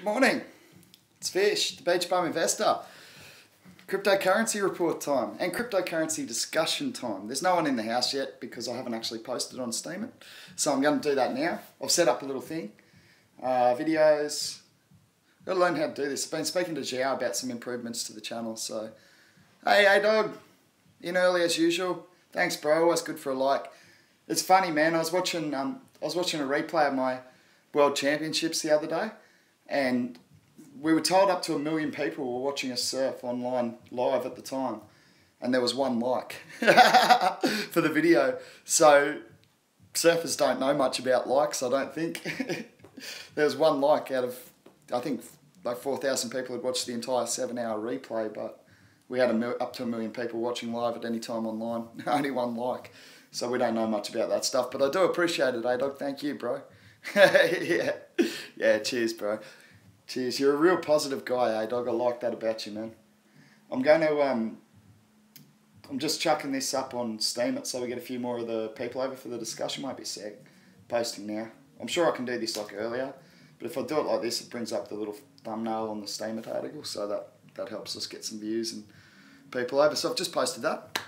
morning. It's Fish, the Beach Bum Investor. Cryptocurrency report time and cryptocurrency discussion time. There's no one in the house yet because I haven't actually posted on Steemit. So I'm going to do that now. I've set up a little thing. Videos. Got to learn how to do this. I've been speaking to Zhao about some improvements to the channel. So, hey dog. In early as usual. Thanks bro, always good for a like. It's funny man, I was watching a replay of my World Championships the other day, and we were told up to 1 million people were watching us surf online live at the time, and there was 1 like for the video. So surfers don't know much about likes, I don't think. There was 1 like out of, I think, like 4,000 people had watched the entire 7-hour replay, but we had up to 1 million people watching live at any time online. Only 1 like. So we don't know much about that stuff, but I do appreciate it, dog. Thank you, bro. yeah, cheers, bro. Cheers. You're a real positive guy, dog. I like that about you, man. I'm going to, I'm just chucking this up on Steemit so we get a few more of the people over for the discussion. Might be sick. Posting now. I'm sure I can do this like earlier, but if I do it like this, it brings up the little thumbnail on the Steemit article, so that helps us get some views and people over. So I've just posted that.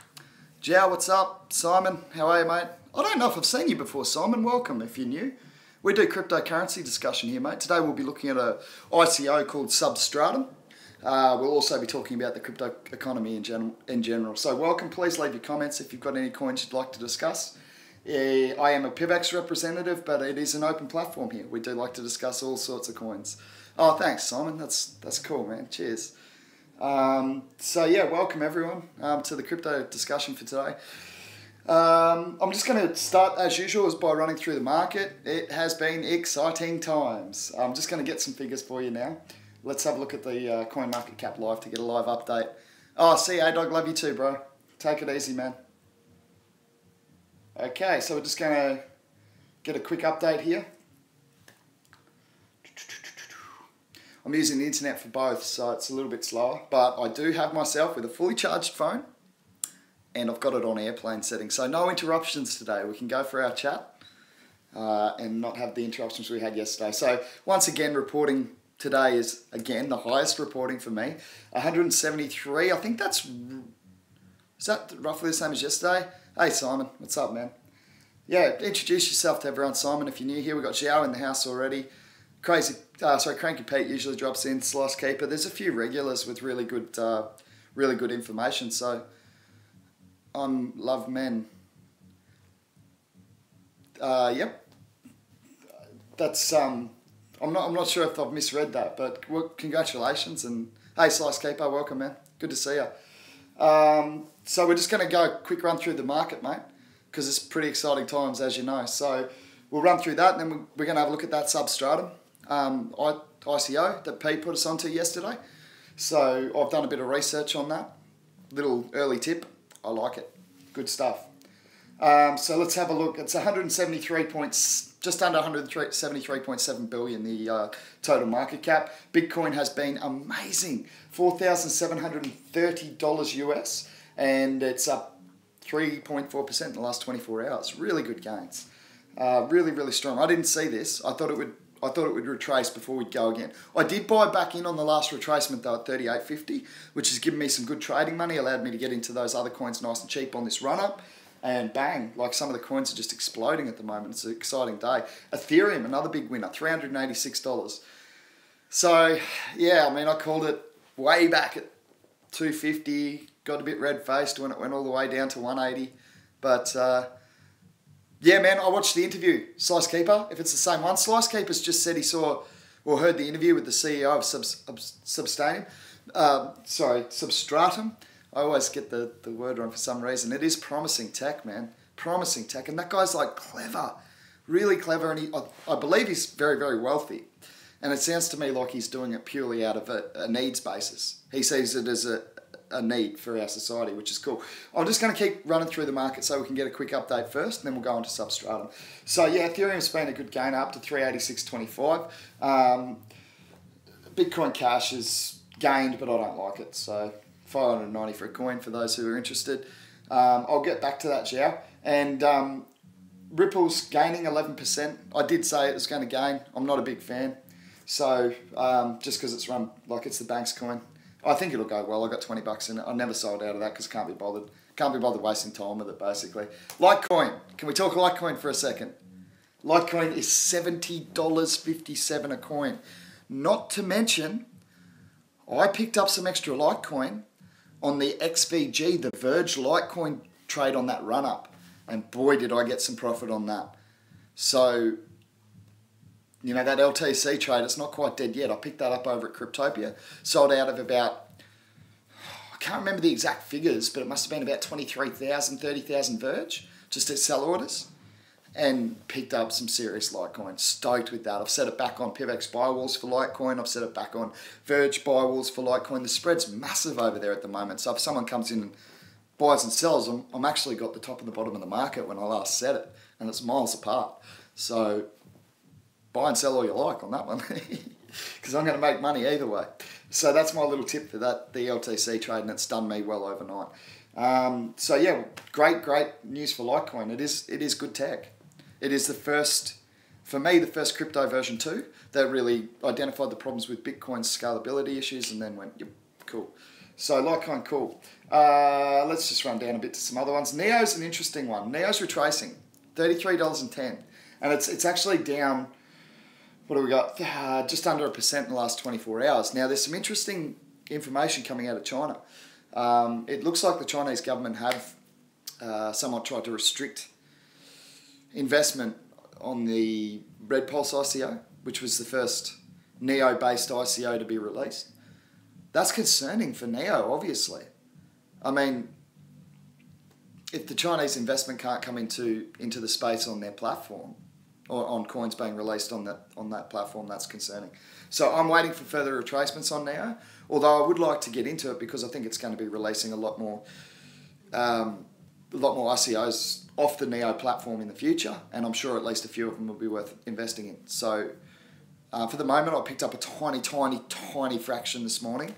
Zhao, what's up? Simon, how are you, mate? I don't know if I've seen you before, Simon. Welcome if you're new. We do cryptocurrency discussion here, mate. Today we'll be looking at a ICO called Substratum. We'll also be talking about the crypto economy in general. So welcome. Please leave your comments if you've got any coins you'd like to discuss. I am a PIVX representative, but it is an open platform here. We do like to discuss all sorts of coins. Oh, thanks, Simon. That's cool, man. Cheers. So yeah, welcome everyone to the crypto discussion for today. I'm just going to start as usual by running through the market. It has been exciting times. I'm just going to get some figures for you now. Let's have a look at the coin market cap live to get a live update. Oh, see you, dog. Love you too, bro. Take it easy, man. Okay, so we're just going to get a quick update here. I'm using the internet for both, so it's a little bit slower, but I do have myself with a fully charged phone, and I've got it on airplane settings, so no interruptions today. We can go for our chat and not have the interruptions we had yesterday. So once again, reporting today is, again, the highest reporting for me. 173, I think is that roughly the same as yesterday? Hey Simon, what's up, man? Yeah, introduce yourself to everyone, Simon, if you're new here. We've got Zhao in the house already. Cranky Pete usually drops in, Slice Keeper. There's a few regulars with really good information. So, love men. Yep. That's I'm not sure if I've misread that, but well, congratulations and hey, Slice Keeper, welcome, man. Good to see you. So we're just going to go a quick run through the market, mate, because it's pretty exciting times, as you know. So we'll run through that, and then we're going to have a look at that Substratum ICO that Pete put us onto yesterday. So I've done a bit of research on that. Little early tip. I like it. Good stuff. So let's have a look. It's just under 173.7 billion, the total market cap. Bitcoin has been amazing. $4,730 US, and it's up 3.4% in the last 24 hours. Really good gains. Really, really strong. I didn't see this. I thought it would retrace before we'd go again. I did buy back in on the last retracement though at 38.50, which has given me some good trading money, allowed me to get into those other coins nice and cheap on this run up, and bang, like some of the coins are just exploding at the moment. It's an exciting day. Ethereum, another big winner, $386. So yeah, I mean, I called it way back at 250, got a bit red-faced when it went all the way down to 180, but yeah, man, I watched the interview, Slice Keeper, if it's the same one. Slice Keeper's just said he saw or heard the interview with the CEO of Substratum. I always get the word wrong for some reason. It is promising tech, man. Promising tech. And that guy's like clever, really clever. And I believe he's very, very wealthy. And it sounds to me like he's doing it purely out of a needs basis. He sees it as a need for our society, which is cool. I'm just going to keep running through the market so we can get a quick update first, and then we'll go on to Substratum. So yeah, Ethereum's been a good gain up to 386.25. Bitcoin Cash has gained, but I don't like it. So 590 for a coin for those who are interested. I'll get back to that, Zhao. And Ripple's gaining 11%. I did say it was going to gain. I'm not a big fan. So just because it's run like it's the bank's coin, I think it'll go well. I got $20 in it. I never sold out of that because can't be bothered. Can't be bothered wasting time with it, basically. Litecoin. Can we talk Litecoin for a second? Litecoin is $70.57 a coin. Not to mention, I picked up some extra Litecoin on the XVG, the Verge Litecoin trade on that run up. And boy, did I get some profit on that. So, you know, that LTC trade, it's not quite dead yet. I picked that up over at Cryptopia. Sold out of about, I can't remember the exact figures, but it must have been about 23,000, 30,000 Verge, just at sell orders. And picked up some serious Litecoin. Stoked with that. I've set it back on PIVX buy walls for Litecoin. I've set it back on Verge buy walls for Litecoin. The spread's massive over there at the moment. So if someone comes in and buys and sells, I'm actually got the top and the bottom of the market when I last set it. And it's miles apart. So buy and sell all you like on that one. Because I'm going to make money either way. So that's my little tip for that, the LTC trade, and it's done me well overnight. So yeah, great news for Litecoin. It is good tech. It is the first, for me, the first crypto version 2 that really identified the problems with Bitcoin's scalability issues and then went, yep, cool. So Litecoin, cool. Let's just run down a bit to some other ones. Neo's an interesting one. Neo's retracing, $33.10. And it's actually down, what do we got? Just under 1% in the last 24 hours. Now, there's some interesting information coming out of China. It looks like the Chinese government have somewhat tried to restrict investment on the Red Pulse ICO, which was the first Neo-based ICO to be released. That's concerning for Neo, obviously. I mean, if the Chinese investment can't come into the space on their platform, or on coins being released on that platform, that's concerning. So I'm waiting for further retracements on Neo, although I would like to get into it because I think it's going to be releasing a lot more ICOs off the Neo platform in the future, and I'm sure at least a few of them will be worth investing in. So for the moment, I picked up a tiny fraction this morning,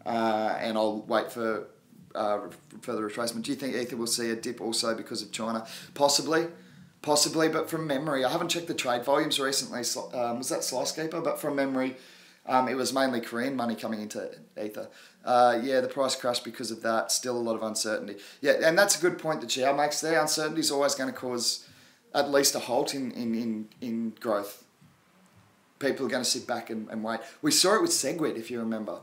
and I'll wait for further retracement. Do you think Ether will see a dip also because of China? Possibly, but from memory, I haven't checked the trade volumes recently. Was that Slicekeeper? But from memory, it was mainly Korean money coming into Ether. Yeah, the price crashed because of that. Still a lot of uncertainty. Yeah, and that's a good point that Xiao makes there. Uncertainty is always going to cause at least a halt in growth. People are going to sit back and wait. We saw it with Segwit, if you remember.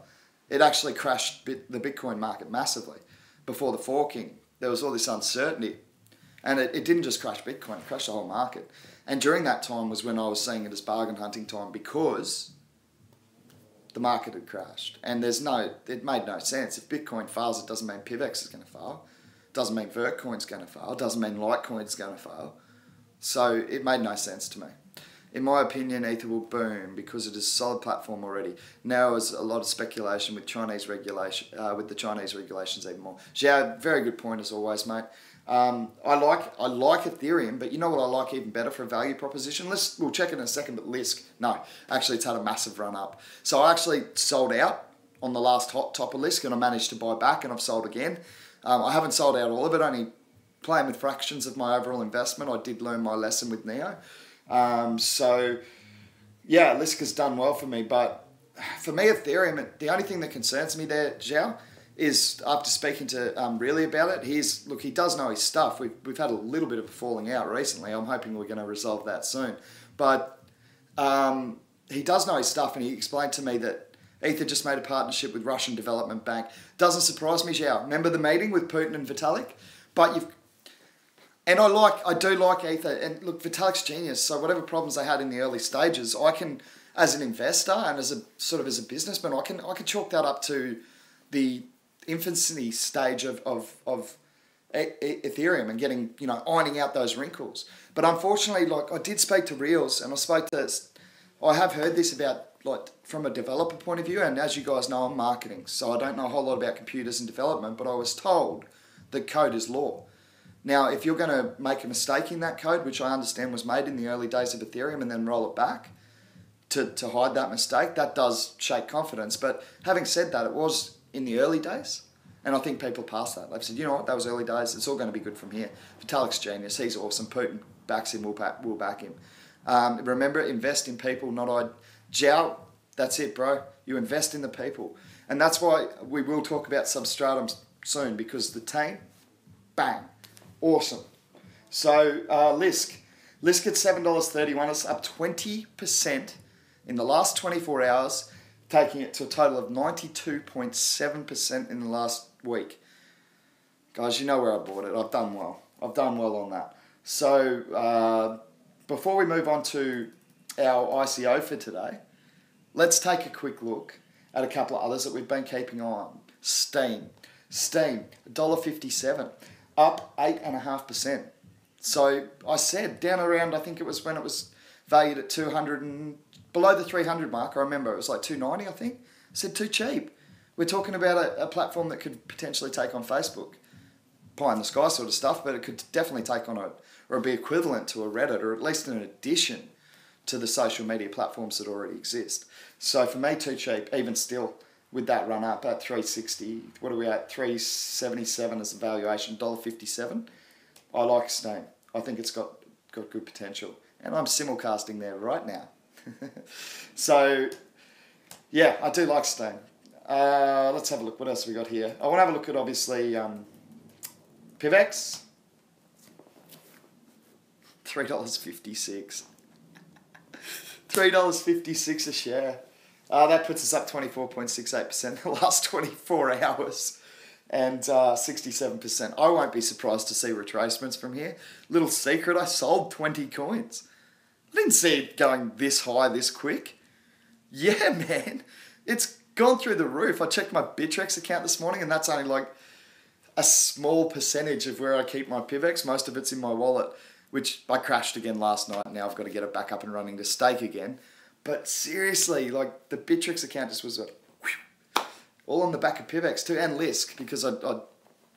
It actually crashed the Bitcoin market massively before the forking. There was all this uncertainty. And it didn't just crash Bitcoin, it crashed the whole market. And during that time was when I was seeing it as bargain hunting time because the market had crashed. And it made no sense. If Bitcoin fails, it doesn't mean PIVX is going to fail. It doesn't mean Vertcoin's going to fail. It doesn't mean Litecoin's going to fail. So it made no sense to me. In my opinion, Ether will boom because it is a solid platform already. Now there's a lot of speculation with Chinese regulation, with the Chinese regulations even more. Xiao, very good point as always, mate. I like Ethereum, but you know what I like even better for a value proposition? We'll check it in a second, but Lisk, no, actually it's had a massive run up. So I actually sold out on the last hot top of Lisk and I managed to buy back and I've sold again. I haven't sold out all of it, only playing with fractions of my overall investment. I did learn my lesson with Neo. So yeah, Lisk has done well for me, but for me, Ethereum, the only thing that concerns me there, Xiao, is after speaking to Really about it, he does know his stuff. We've had a little bit of a falling out recently. I'm hoping we're going to resolve that soon. But he does know his stuff, and he explained to me that Ether just made a partnership with Russian Development Bank. Doesn't surprise me, Xiao. Remember the meeting with Putin and Vitalik? And I do like Ether. And look, Vitalik's genius. So whatever problems they had in the early stages, I can, as an investor and as a businessman, I can chalk that up to the infancy stage of Ethereum and getting, ironing out those wrinkles. But unfortunately, I did speak to Reels and I have heard this about, from a developer point of view, and as you guys know, I'm marketing, so I don't know a whole lot about computers and development, but I was told that code is law. Now, if you're going to make a mistake in that code, which I understand was made in the early days of Ethereum, and then roll it back to hide that mistake, that does shake confidence. But having said that, it was in the early days, and I think people passed that. They've said, you know what, that was early days, it's all going to be good from here. Vitalik's genius, he's awesome, Putin backs him, we'll back him. Remember, invest in people, not Jow, that's it, bro. You invest in the people. And that's why we will talk about Substratum soon, because the team, bang, awesome. So Lisk at $7.31. It's up 20% in the last 24 hours, taking it to a total of 92.7% in the last week. Guys, you know where I bought it. I've done well. I've done well on that. So before we move on to our ICO for today, let's take a quick look at a couple of others that we've been keeping on. Steam, $1.57, up 8.5%. So I said down around, I think it was when it was valued at 200 and below the 300 mark. I remember it was like 290, I think. I said too cheap. We're talking about a platform that could potentially take on Facebook, pie in the sky sort of stuff, but it could definitely take on or be equivalent to a Reddit, or at least an addition to the social media platforms that already exist. So for me, too cheap, even still, with that run up at 360. What are we at? 377 as a valuation, $1.57. I like Steam. I think it's got good potential. And I'm simulcasting there right now. So, yeah, I do like Steam. Let's have a look. What else have we got here? I want to have a look at, obviously, PIVX. $3.56. $3.56 a share. That puts us up 24.68% in the last 24 hours and 67%. I won't be surprised to see retracements from here. Little secret, I sold 20 coins. I didn't see it going this high this quick. Yeah, man. It's gone through the roof. I checked my Bittrex account this morning, and that's only like a small percentage of where I keep my PIVX. Most of it's in my wallet, which I crashed again last night. Now I've got to get it back up and running to stake again. But seriously, like the Bittrex account just was all on the back of PIVX too, and Lisk, because I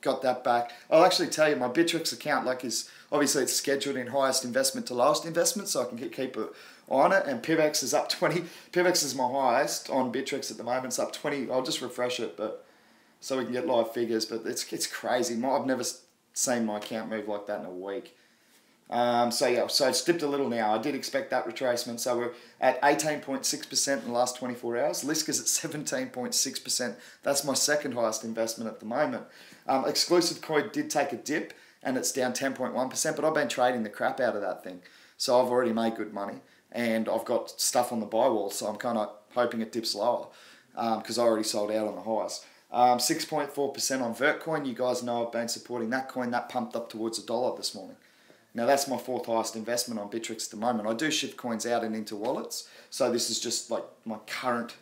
got that back. I'll actually tell you, my Bittrex account is obviously it's scheduled in highest investment to lowest investment, so I can keep it on it. And PIVX is up 20. PIVX is my highest on Bittrex at the moment. It's up 20. I'll just refresh it, but so we can get live figures. But it's crazy. I've never seen my account move like that in a week. So it's dipped a little now. I did expect that retracement. So we're at 18.6% in the last 24 hours. Lisk is at 17.6%. That's my second highest investment at the moment. Exclusive Coin did take a dip, and it's down 10.1%, but I've been trading the crap out of that thing. So I've already made good money, and I've got stuff on the buy wall, so I'm kind of hoping it dips lower because I already sold out on the highs. 6.4% on Vertcoin. You guys know I've been supporting that coin. That pumped up towards $1 this morning. Now, that's my fourth highest investment on Bittrex at the moment. I do shift coins out and into wallets, so this is just like my current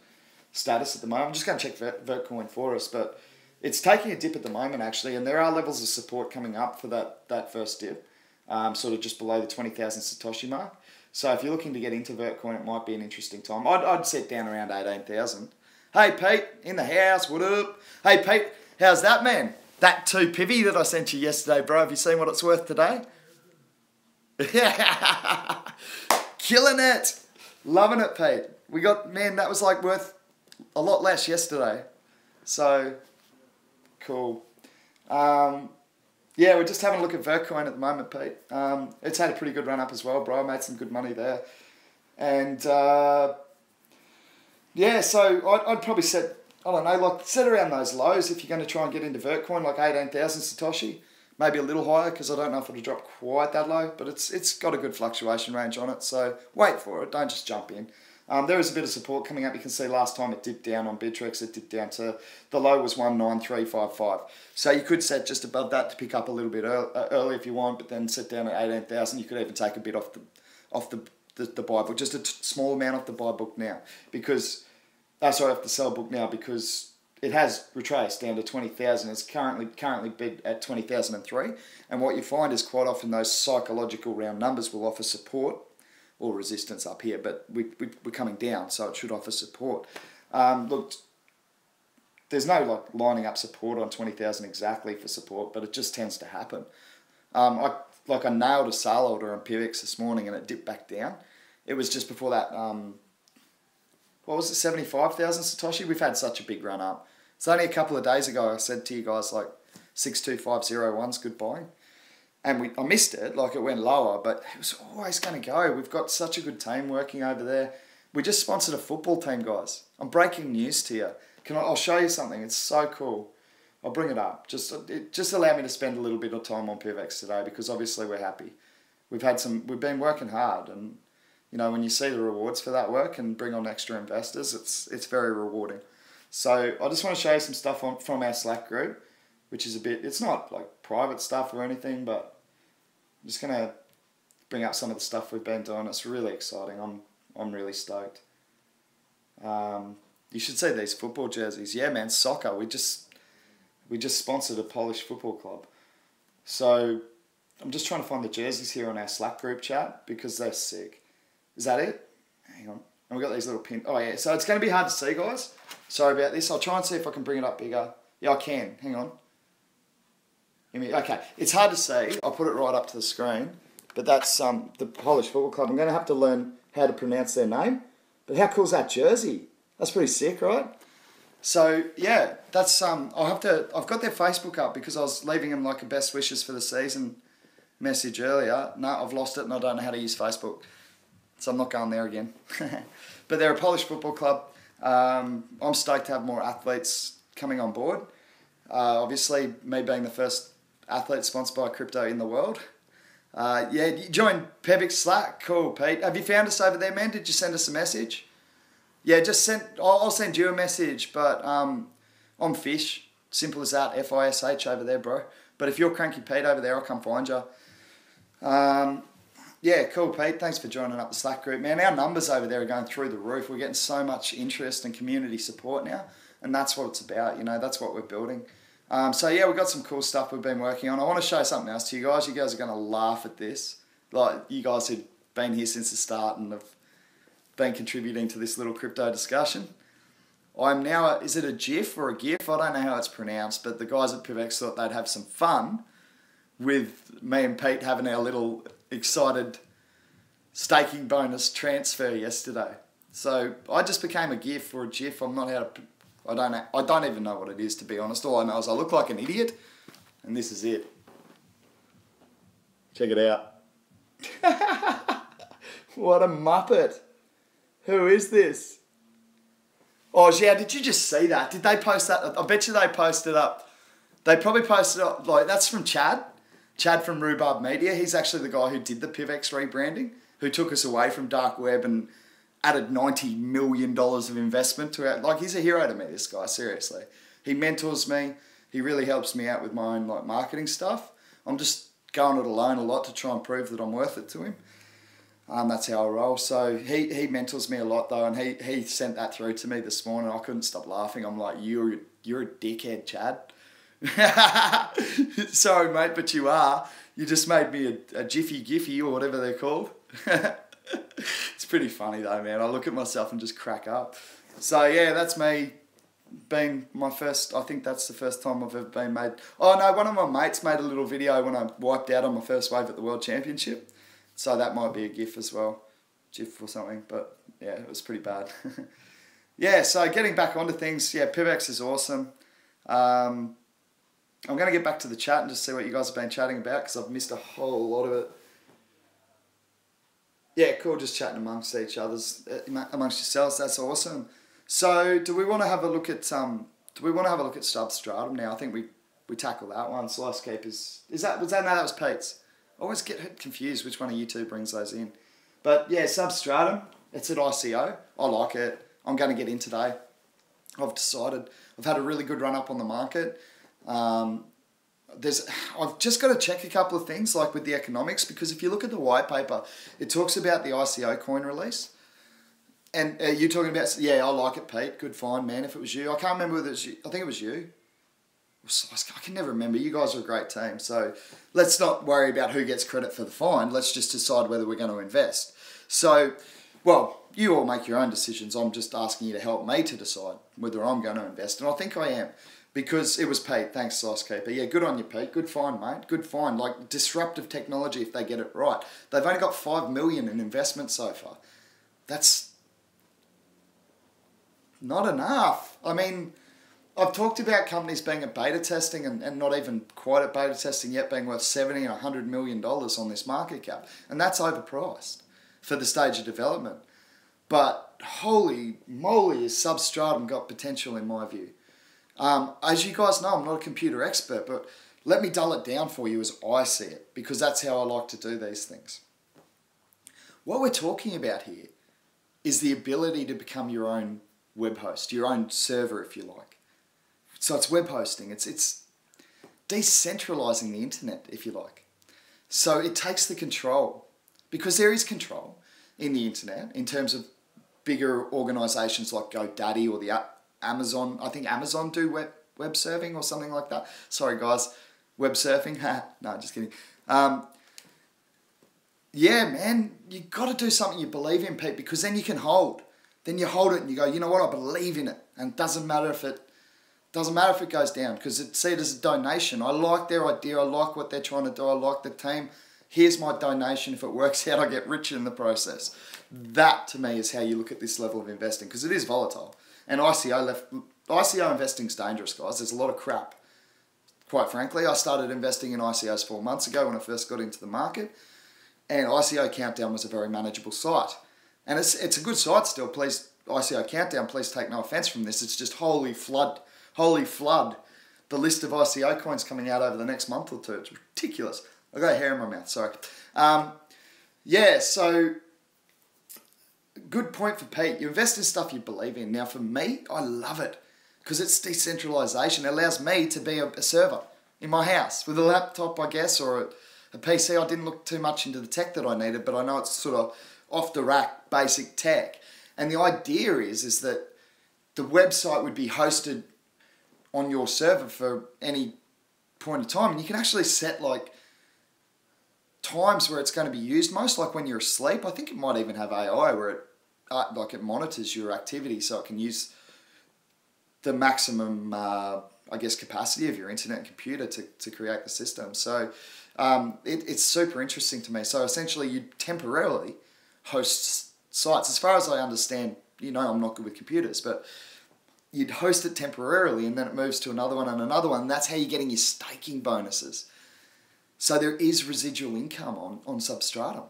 status at the moment. I'm just going to check Vertcoin for us, but it's taking a dip at the moment, actually, and there are levels of support coming up for that first dip, sort of just below the 20,000 Satoshi mark. So if you're looking to get into Vertcoin, it might be an interesting time. I'd set down around 18,000. Hey, Pete, in the house, what up? Hey, Pete, how's that, man? That 2 Pivy that I sent you yesterday, bro, have you seen what it's worth today? Killing it. Loving it, Pete. That was like worth a lot less yesterday. So, cool. Yeah, we're just having a look at Vertcoin at the moment, Pete. It's had a pretty good run up as well, bro. I made some good money there. And, yeah, so I'd probably set, I don't know, set around those lows if you're going to try and get into Vertcoin, like 18,000 Satoshi. Maybe a little higher because I don't know if it'll drop quite that low, but it's got a good fluctuation range on it, so wait for it, don't just jump in. There is a bit of support coming up. You can see last time it dipped down on Bittrex, it dipped down to, the low was 19355. So you could set just above that to pick up a little bit early if you want, but then set down at 18,000. You could even take a bit off the buy book, just a small amount off the buy book now, because, off the sell book now, because it has retraced down to 20,000. It's currently bid at 20,003. And what you find is quite often those psychological round numbers will offer support or resistance up here, but we're coming down, so it should offer support. Look, there's no lining up support on 20,000 exactly for support, but it just tends to happen. I nailed a sale order on PIVX this morning, and it dipped back down. It was just before that. What was it, 75,000 Satoshi? We've had such a big run up. It's only a couple of days ago I said to you guys 62501's good buying. And I missed it, it went lower, but it was always going to go. We've got such a good team working over there. we just sponsored a football team, guys. I'm breaking news to you. I'll show you something. It's so cool. I'll bring it up. Just allow me to spend a little bit of time on PIVX today because obviously we're happy. We've been working hard, and you know, when you see the rewards for that work and bring on extra investors, it's very rewarding. So I just want to show you some stuff from our Slack group, which is it's not like private stuff or anything, but I'm just going to bring up some of the stuff we've been doing. It's really exciting. I'm really stoked. You should see these football jerseys. Yeah, man, soccer. We just sponsored a Polish football club. So I'm just trying to find the jerseys here on our Slack group chat because they're sick. Is that it? Hang on. And we've got these little pins. Oh, yeah. So it's going to be hard to see, guys. Sorry about this. I'll try and see if I can bring it up bigger. Yeah, I can. Hang on. Okay. It's hard to see. I'll put it right up to the screen. But that's the Polish football club. I'm going to have to learn how to pronounce their name. But how cool is that jersey? That's pretty sick, right? So, yeah. That's I've got their Facebook up because I was leaving them like a best wishes for the season message earlier. No, I've lost it and I don't know how to use Facebook. So I'm not going there again. But they're a Polish football club. I'm stoked to have more athletes coming on board. Obviously, me being the first athlete sponsored by crypto in the world. Yeah, you joined PIVX Slack. Cool, Pete. Have you found us over there, man? Did you send us a message? Yeah, I'll send you a message, but I'm Fish. Simple as that. FISH over there, bro. But if you're Cranky Pete over there, I'll come find you. Yeah, cool, Pete. Thanks for joining up the Slack group, man. Our numbers over there are going through the roof. We're getting so much interest and community support now, and that's what it's about. You know, that's what we're building. So yeah, we've got some cool stuff we've been working on. I want to show something else to you guys. You guys are going to laugh at this. Like you guys who've been here since the start and have been contributing to this little crypto discussion. I'm now, is it a GIF or a GIF? I don't know how it's pronounced, but the guys at PIVX thought they'd have some fun with me and Pete having our little excited staking bonus transfer yesterday. So I just became a GIF or a GIF. I'm not how to, I don't know. I don't even know what it is, to be honest. All I know is I look like an idiot, and this is it. Check it out. What a muppet. Who is this? Oh, yeah, did you just see that? Did they post that? I bet you they posted up. They probably posted up, like, that's from Chad. Chad from Rhubarb Media. He's actually the guy who did the PIVX rebranding, who took us away from dark web and added $90 million of investment to our, like, he's a hero to me, this guy, seriously. He mentors me. He really helps me out with my own, like, marketing stuff. I'm just going it alone a lot to try and prove that I'm worth it to him. That's how I roll. So he mentors me a lot, though, and he sent that through to me this morning. I couldn't stop laughing. I'm like, you're a dickhead, Chad. Sorry, mate, but you are. You just made me a Jiffy Giffy or whatever they're called. It's pretty funny, though, man. I look at myself and just crack up. So, yeah, that's me being my first, I think that's the first time I've ever been made. Oh, no, one of my mates made a little video when I wiped out on my first wave at the World Championship. So that might be a GIF as well. GIF or something, but yeah, it was pretty bad. Yeah, so getting back onto things, yeah, PIVX is awesome. I'm going to get back to the chat and just see what you guys have been chatting about because I've missed a whole lot of it. Yeah, cool, just chatting amongst each other's, amongst yourselves, that's awesome. So do we want to have a look at Substratum now? I think we tackled that one. Slice Keepers. No, that was Pete's. I always get confused which one of you two brings those in. But yeah, Substratum, it's at ICO. I like it. I'm going to get in today. I've decided. I've had a really good run up on the market. I've just got to check a couple of things like with the economics because if you look at the white paper, it talks about the ICO coin release. And you talking about, yeah, I like it, Pete. Good find, man, if it was you. I can't remember whether it was you. I think it was you. I can never remember. You guys are a great team. So let's not worry about who gets credit for the find. Let's just decide whether we're going to invest. So, well, you all make your own decisions. I'm just asking you to help me to decide whether I'm going to invest. And I think I am because it was Pete. Thanks, Slicekeeper. Yeah, good on you, Pete. Good find, mate. Good find. Like disruptive technology if they get it right. They've only got 5 million in investment so far. That's not enough. I mean, I've talked about companies being at beta testing and not even quite at beta testing yet being worth $70 and $100 million on this market cap. And that's overpriced for the stage of development. But holy moly, has Substratum got potential in my view. As you guys know, I'm not a computer expert, but let me dull it down for you as I see it, because that's how I like to do these things. What we're talking about here is the ability to become your own web host, your own server, if you like. So it's web hosting. It's decentralizing the internet, if you like. So it takes the control, because there is control in the internet in terms of bigger organizations like GoDaddy or the Amazon. I think Amazon do web surfing or something like that. Sorry guys, web surfing. No, just kidding. Yeah, man, you got to do something you believe in, Pete, because then you can hold. Then you hold it and you go, you know what, I believe in it, and it doesn't matter if it goes down, because see it as a donation. I like their idea. I like what they're trying to do. I like the team. Here's my donation. If it works out, I get richer in the process. That, to me, is how you look at this level of investing, because it is volatile. And ICO investing is dangerous, guys. There's a lot of crap. Quite frankly, I started investing in ICOs 4 months ago when I first got into the market, and ICO Countdown was a very manageable site. And it's a good site still. Please, ICO Countdown, please take no offense from this. It's just holy flood the list of ICO coins coming out over the next month or two. It's ridiculous. I got a hair in my mouth, sorry. Yeah, so good point for Pete. You invest in stuff you believe in. Now for me, I love it because it's decentralization. It allows me to be a server in my house with a laptop, I guess, or a PC. I didn't look too much into the tech that I needed, but I know it's sort of off the rack basic tech. And the idea is that the website would be hosted on your server for any point of time, and you can actually set like times where it's going to be used most, like when you're asleep. I think it might even have AI where it monitors your activity, so it can use the maximum I guess capacity of your internet and computer to create the system. So it's super interesting to me. So essentially you temporarily host sites. As far as I understand, you know, I'm not good with computers, but you'd host it temporarily and then it moves to another one and another one. And that's how you're getting your staking bonuses. So there is residual income on Substratum.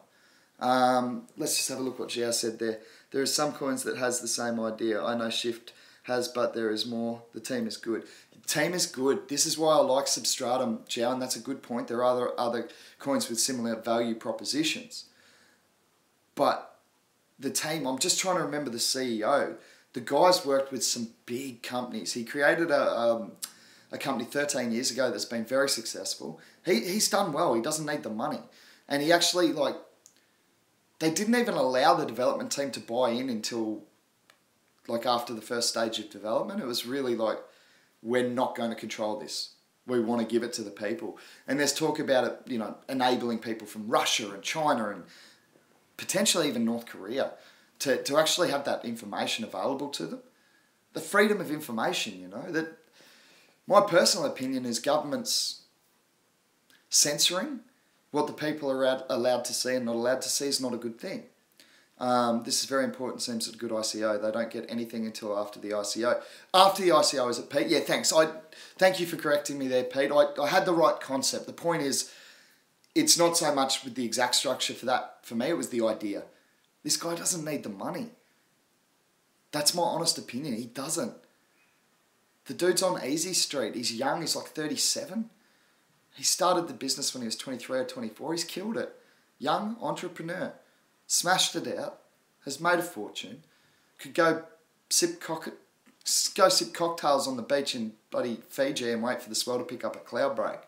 Let's just have a look what Xiao said there. There are some coins that has the same idea. I know Shift has, but there is more. The team is good. The team is good. This is why I like Substratum, Xiao, and that's a good point. There are other coins with similar value propositions. But the team, I'm just trying to remember the CEO. The guy's worked with some big companies. He created a company 13 years ago that's been very successful. He's done well. He doesn't need the money. And he actually, like, they didn't even allow the development team to buy in until, like, after the first stage of development. It was really like, we're not going to control this. We want to give it to the people. And there's talk about it, you know, enabling people from Russia and China and potentially even North Korea to actually have that information available to them. The freedom of information, you know, that my personal opinion is governments censoring what the people are allowed to see and not allowed to see is not a good thing. This is very important. Seems at a good ICO. They don't get anything until after the ICO. After the ICO, is it, Pete? Yeah, thanks. Thank you for correcting me there, Pete. I had the right concept. The point is, it's not so much with the exact structure for that. For me, it was the idea. This guy doesn't need the money. That's my honest opinion. He doesn't. The dude's on Easy Street. He's young. He's like 37. He started the business when he was 23 or 24. He's killed it. Young entrepreneur. Smashed it out. Has made a fortune. Could go sip cocktails on the beach in bloody Fiji and wait for the swell to pick up a cloud break.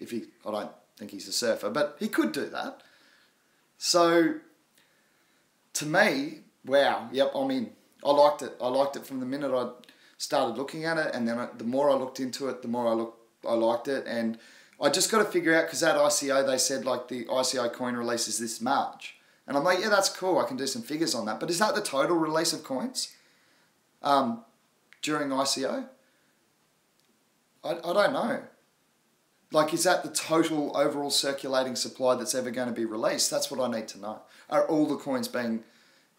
I don't think he's a surfer, but he could do that. So, to me, wow, yep, I'm in. I liked it. I liked it from the minute I started looking at it, and then the more I looked into it, the more I liked it, and I just got to figure out, because at ICO they said like the ICO coin release is this March, and I'm like, yeah, that's cool. I can do some figures on that, but is that the total release of coins during ICO? I don't know. Like, is that the total overall circulating supply that's ever going to be released? That's what I need to know. Are all the coins being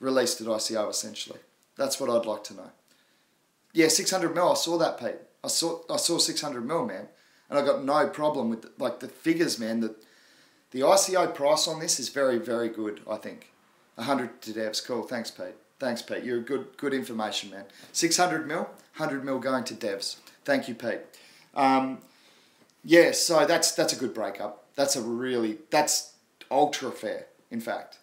released at ICO, essentially? That's what I'd like to know. Yeah, 600 mil, I saw that, Pete. I saw 600 mil, man. And I got no problem with, the figures, man. The ICO price on this is very, very good, I think. 100 to devs, cool. Thanks, Pete. Thanks, Pete. You're good information, man. 600 mil, 100 mil going to devs. Thank you, Pete. Yeah, so that's a good breakup. That's ultra fair, in fact.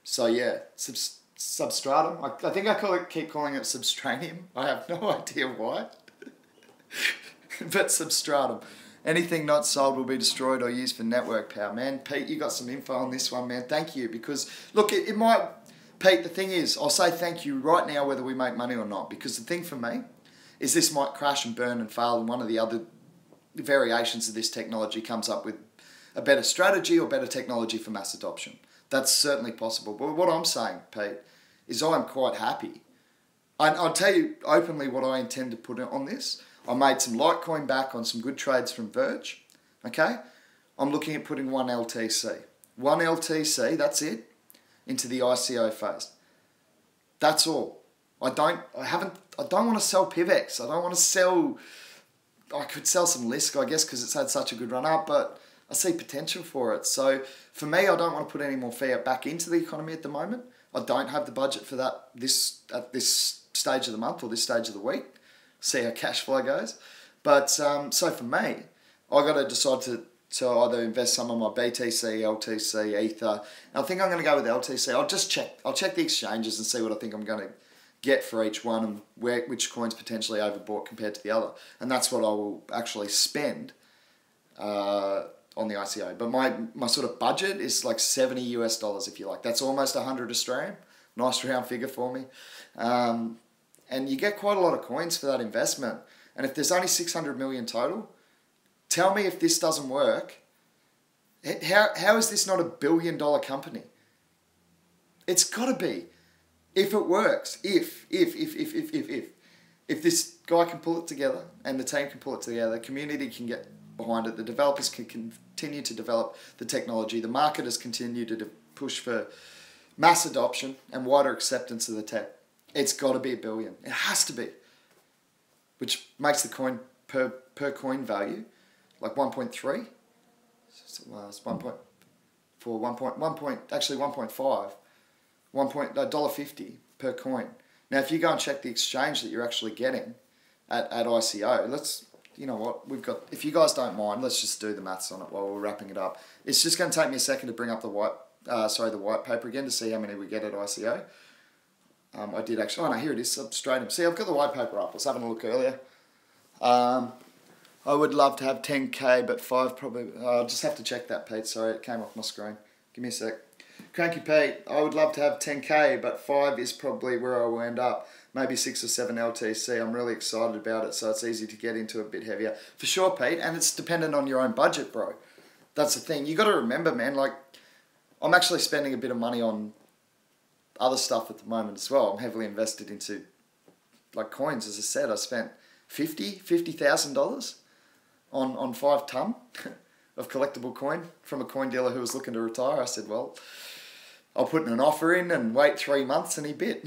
So yeah, Substratum. I think I keep calling it Substranium. I have no idea why. But Substratum. Anything not sold will be destroyed or used for network power. Man, Pete, you got some info on this one, man. Thank you. Because, look, it might... Pete, the thing is, I'll say thank you right now whether we make money or not. Because the thing for me is this might crash and burn and fail, and one of the other variations of this technology comes up with a better strategy or better technology for mass adoption. That's certainly possible. But what I'm saying, Pete, is I'm quite happy. I'll tell you openly what I intend to put on this. I made some Litecoin back on some good trades from Verge. Okay? I'm looking at putting one LTC. One LTC, that's it, into the ICO phase. That's all. I don't want to sell PIVX. I don't want to sell... I could sell some Lisk, I guess, because it's had such a good run up, but I see potential for it. So for me, I don't want to put any more fiat back into the economy at the moment. I don't have the budget for that at this stage of the month or this stage of the week. See how cash flow goes. But so for me, I got to decide to either invest some of my BTC, LTC, Ether. And I think I'm going to go with LTC. I'll check the exchanges and see what I think I'm going to get for each one and which coin's potentially overbought compared to the other. And that's what I will actually spend on the ICO. But my sort of budget is like $70 US, if you like. That's almost 100 Australian. Nice round figure for me. And you get quite a lot of coins for that investment. And if there's only 600 million total, tell me if this doesn't work. How is this not $1 billion company? It's got to be. If it works, if this guy can pull it together and the team can pull it together, the community can get behind it, the developers can continue to develop the technology, the marketers continue to push for mass adoption and wider acceptance of the tech, it's got to be $1 billion. It has to be. Which makes the coin per coin value like 1.3. It's 1.4, actually 1.5. $1.50 per coin. Now, if you go and check the exchange that you're actually getting at ICO, you know what, if you guys don't mind, let's just do the maths on it while we're wrapping it up. It's just going to take me a second to bring up the white paper again to see how many we get at ICO. I did actually, no, here it is, Substratum. See, I've got the white paper up. I was having a look earlier. I would love to have 10K, but 5 probably, I'll just have to check that, Pete. Sorry, it came off my screen. Give me a sec. Cranky Pete, I would love to have 10K, but 5 is probably where I will end up. Maybe 6 or 7 LTC. I'm really excited about it, so it's easy to get into a bit heavier. For sure, Pete, and it's dependent on your own budget, bro. That's the thing. You got to remember, man, like, I'm actually spending a bit of money on other stuff at the moment as well. I'm heavily invested into, like, coins. As I said, I spent $50,000 on 5 ton of collectible coin from a coin dealer who was looking to retire. I said, well, I'll put an offer in and wait 3 months, and he bit.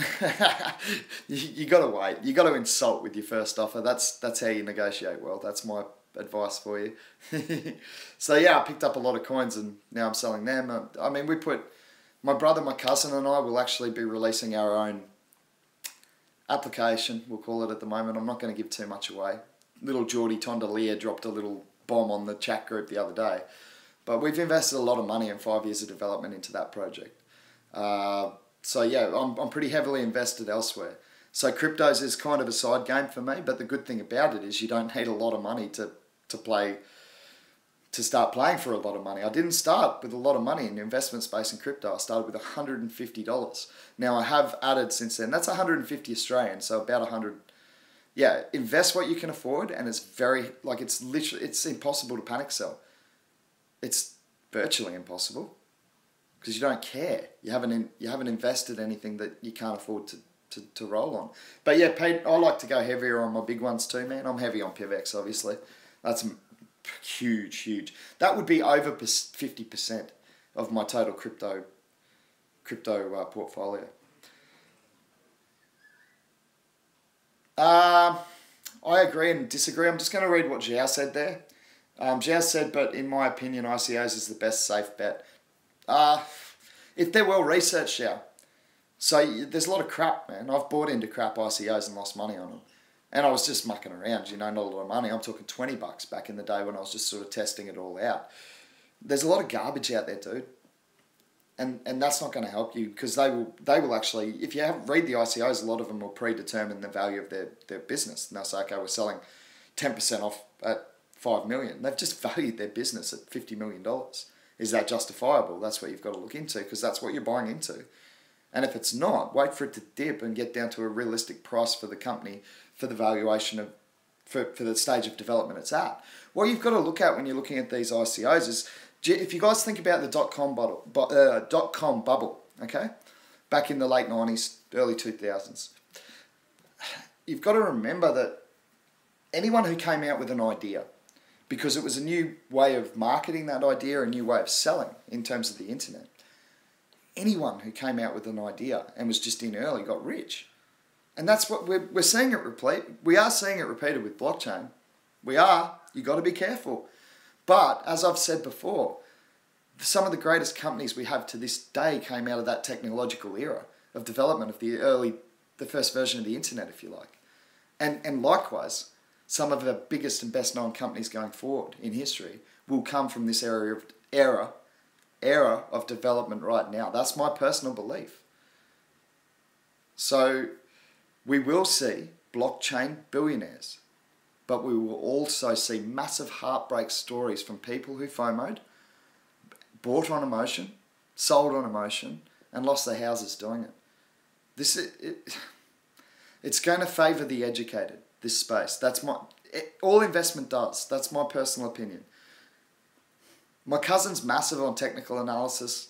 you got to wait. You got to insult with your first offer. That's how you negotiate well. That's my advice for you. So yeah, I picked up a lot of coins and now I'm selling them. I mean, my brother, my cousin and I will actually be releasing our own application, we'll call it at the moment. I'm not going to give too much away. Little Geordie Tondelier dropped a little bomb on the chat group the other day. But we've invested a lot of money in 5 years of development into that project. So yeah, I'm pretty heavily invested elsewhere. So cryptos is kind of a side game for me, but the good thing about it is you don't need a lot of money to start playing for a lot of money. I didn't start with a lot of money in the investment space in crypto. I started with $150. Now I have added since then. That's 150 Australian, so about 100. Yeah, invest what you can afford, and it's it's impossible to panic sell. It's virtually impossible because you don't care. You haven't invested anything that you can't afford to roll on. But yeah, Pete, I like to go heavier on my big ones too, man. I'm heavy on PIVX, obviously. That's huge. That would be over 50% of my total crypto portfolio. I agree and disagree. I'm just going to read what Zhao said there. Zhao said, but in my opinion, ICOs is the best safe bet. If they're well researched, Zhao, So there's a lot of crap, man. I've bought into crap ICOs and lost money on them. And I was just mucking around, you know, not a lot of money. I'm talking $20 back in the day when I was just sort of testing it all out. There's a lot of garbage out there, dude. And that's not going to help you, because they will actually, if you read the ICOs, a lot of them will predetermine the value of their business. And they'll say, okay, we're selling 10% off at 5 million. They've just valued their business at $50 million. Is that justifiable? That's what you've got to look into, because that's what you're buying into. And if it's not, wait for it to dip and get down to a realistic price for the company, for the valuation of, for the stage of development it's at. What you've got to look at when you're looking at these ICOs is, if you guys think about the dot-com bubble, okay, back in the late 90s, early 2000s, you've got to remember that anyone who came out with an idea, because it was a new way of marketing that idea, a new way of selling in terms of the internet, anyone who came out with an idea and was just in early got rich. And that's what we're seeing it repeat. We are seeing it repeated with blockchain. We are. You've got to be careful. But as I've said before, some of the greatest companies we have to this day came out of that technological era of development of the first version of the internet, if you like. And likewise, some of the biggest and best known companies going forward in history will come from this era of development right now. That's my personal belief. So we will see blockchain billionaires, but we will also see massive heartbreak stories from people who FOMO'd, bought on emotion, sold on emotion, and lost their houses doing it. It's going to favour the educated, this space. All investment does. That's my personal opinion. My cousin's massive on technical analysis,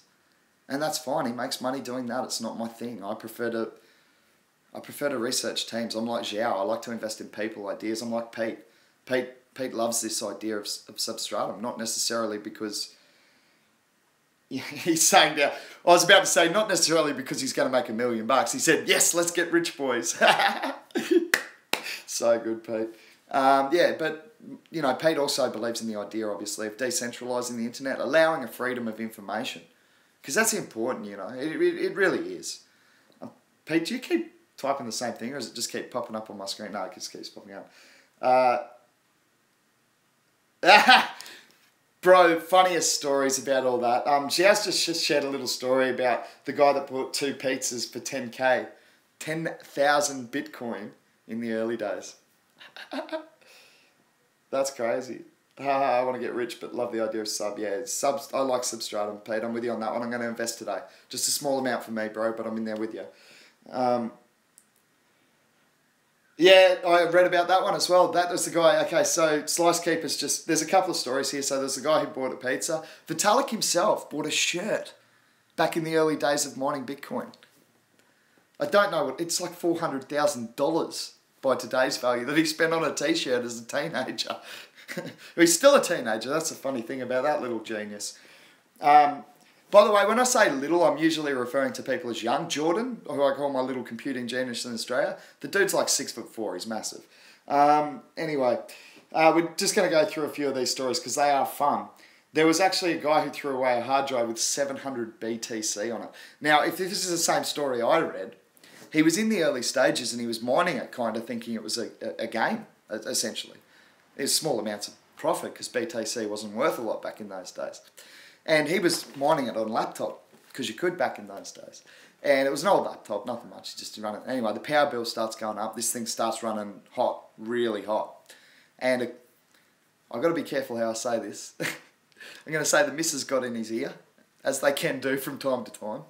and that's fine. He makes money doing that. It's not my thing. I prefer to research teams. I'm like Zhao. I like to invest in people, ideas. I'm like Pete. Pete loves this idea of Substratum, not necessarily because he's saying now. I was about to say not necessarily because he's going to make $1 million. He said, "Yes, let's get rich, boys." So good, Pete. Yeah, but you know, Pete also believes in the idea, obviously, of decentralising the internet, allowing a freedom of information, because that's important. You know, it really is. Pete, do you keep typing the same thing, or does it just keep popping up on my screen? No, it just keeps popping up. Bro, funniest stories about all that. She has just shared a little story about the guy that bought 2 pizzas for 10K, 10,000 Bitcoin in the early days. That's crazy. I want to get rich, but love the idea of sub. Yeah, I like Substratum, Pete. I'm with you on that one. I'm going to invest today. Just a small amount for me, bro, but I'm in there with you. Yeah, I read about that one as well. That was the guy. Okay, so Slice Keeper's just... There's a couple of stories here. So there's a guy who bought a pizza. Vitalik himself bought a shirt back in the early days of mining Bitcoin. I don't know what... It's like $400,000 by today's value that he spent on a t-shirt as a teenager. He's still a teenager. That's the funny thing about that little genius. By the way, when I say little, I'm usually referring to people as young. Jordan, who I call my little computing genius in Australia, the dude's like 6'4". He's massive. Anyway, we're just going to go through a few of these stories because they are fun. There was actually a guy who threw away a hard drive with 700 BTC on it. Now, if this is the same story I read, he was in the early stages and he was mining it, kind of thinking it was a game, essentially. It was small amounts of profit because BTC wasn't worth a lot back in those days. And he was mining it on a laptop, because you could back in those days. And it was an old laptop, nothing much, just to run it. Anyway, the power bill starts going up. This thing starts running hot, really hot. And I've got to be careful how I say this. I'm going to say the missus got in his ear, as they can do from time to time.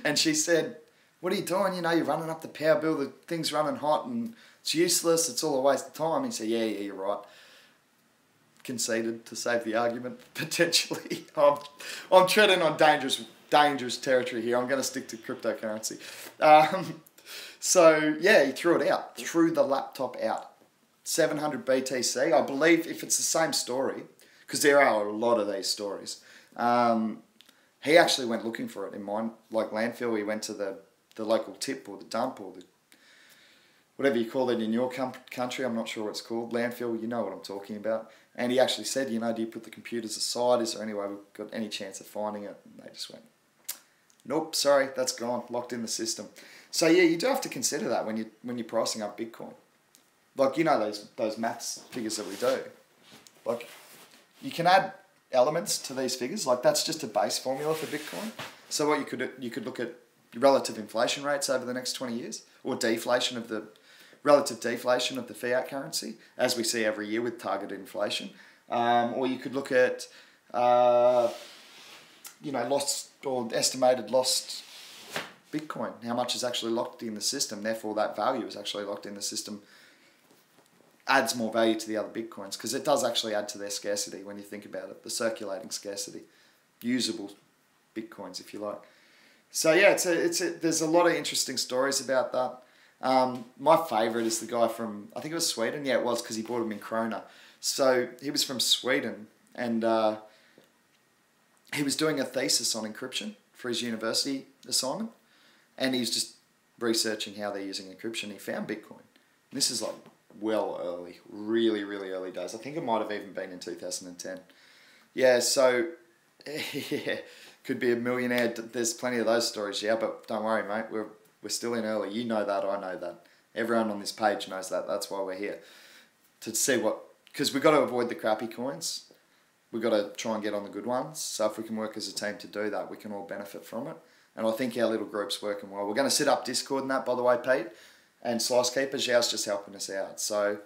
And she said, "What are you doing? You know, you're running up the power bill, the thing's running hot and it's useless, it's all a waste of time." He said, yeah, you're right. Conceded to save the argument, potentially. I'm treading on dangerous territory here. I'm going to stick to cryptocurrency. So, yeah, he threw it out. Threw the laptop out. 700 BTC. I believe if it's the same story, because there are a lot of these stories, he actually went looking for it in mine, like landfill. He went to the local tip or the dump or the whatever you call it in your country. I'm not sure what it's called. Landfill, you know what I'm talking about. And he actually said, you know, do you put the computers aside? Is there any way we've got any chance of finding it? And they just went, Nope, sorry, that's gone, locked in the system. So yeah, you do have to consider that when you're pricing up Bitcoin. Like, you know, those maths figures that we do. Like, you can add elements to these figures. Like, that's just a base formula for Bitcoin. So what you could look at relative inflation rates over the next 20 years, or relative deflation of the fiat currency, as we see every year with targeted inflation. Or you could look at, lost or estimated lost Bitcoin, how much is actually locked in the system, therefore that value is actually locked in the system, adds more value to the other Bitcoins, because it does actually add to their scarcity when you think about it, the circulating scarcity, usable Bitcoins, if you like. So yeah, there's a lot of interesting stories about that. My favourite is the guy from, I think it was Sweden, yeah it was, because he bought them in krona. So he was from Sweden, and he was doing a thesis on encryption for his university assignment, and he was just researching how they're using encryption. He found Bitcoin. And this is like well early, really, really early days. I think it might have even been in 2010. Yeah, so yeah, could be a millionaire. There's plenty of those stories, yeah, but don't worry, mate. We're still in early. You know that, I know that. Everyone on this page knows that. That's why we're here. To see because we've got to avoid the crappy coins. We've got to try and get on the good ones. So if we can work as a team to do that, we can all benefit from it. And I think our little group's working well. We're going to set up Discord and that, by the way, Pete. And Slice Keeper, Zhao's just helping us out. So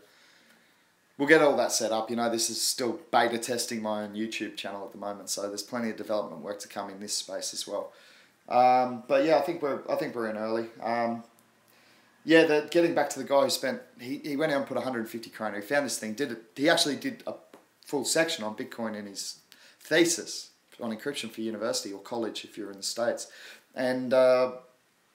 we'll get all that set up. You know, this is still beta testing my own YouTube channel at the moment. So there's plenty of development work to come in this space as well. But yeah, I think we're in early. Getting back to the guy who spent, he went out and put 150 krona. He found this thing. He actually did a full section on Bitcoin in his thesis on encryption for university or college if you're in the States. And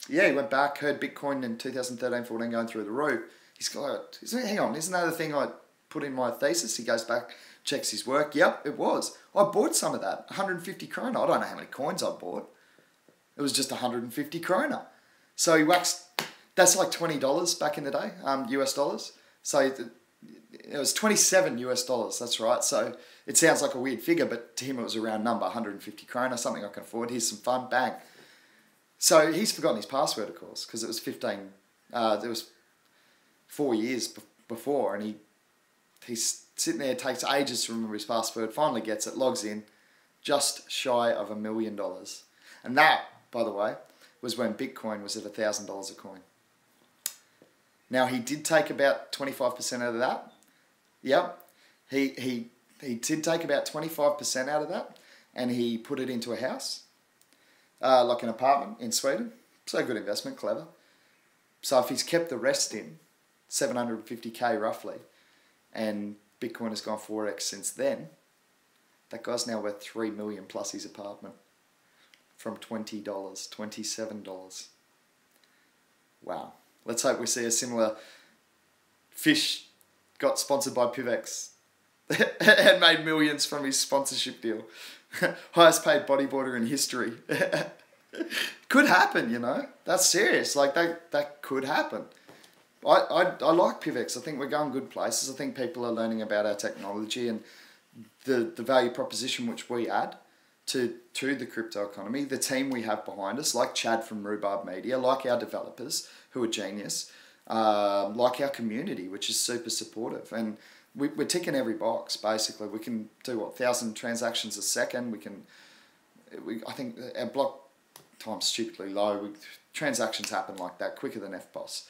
he went back, heard Bitcoin in 2013-14 going through the roof. He's got, hang on, isn't that the thing I put in my thesis? He goes back, checks his work. Yep, it was. I bought some of that, 150 krona. I don't know how many coins I bought. It was just 150 krona. So he waxed, that's like $20 back in the day, US dollars. So it was 27 US dollars, that's right. So it sounds like a weird figure, but to him it was a round number, 150 krona, something I can afford. Here's some fun, bang. So he's forgotten his password, of course, because it was it was 4 years before, and he's sitting there, takes ages to remember his password, finally gets it, logs in, just shy of $1 million. And that, by the way, was when Bitcoin was at $1,000 a coin. Now, he did take about 25% out of that. Yep. He did take about 25% out of that, and he put it into a house, like an apartment in Sweden. So good investment, clever. So if he's kept the rest in, 750k roughly, and Bitcoin has gone 4x since then, that guy's now worth 3 million plus his apartment from $20, $27. Wow. Let's hope we see a similar fish got sponsored by PIVX and made millions from his sponsorship deal. Highest paid bodyboarder in history. Could happen, you know. That's serious. Like, that could happen. I like PIVX. I think we're going good places. I think people are learning about our technology and the value proposition which we add to the crypto economy. The team we have behind us, like Chad from Rhubarb Media, like our developers who are genius, like our community, which is super supportive. And we're ticking every box, basically. We can do, 1,000 transactions a second. I think our block time's stupidly low. Transactions happen like that, quicker than FBOS.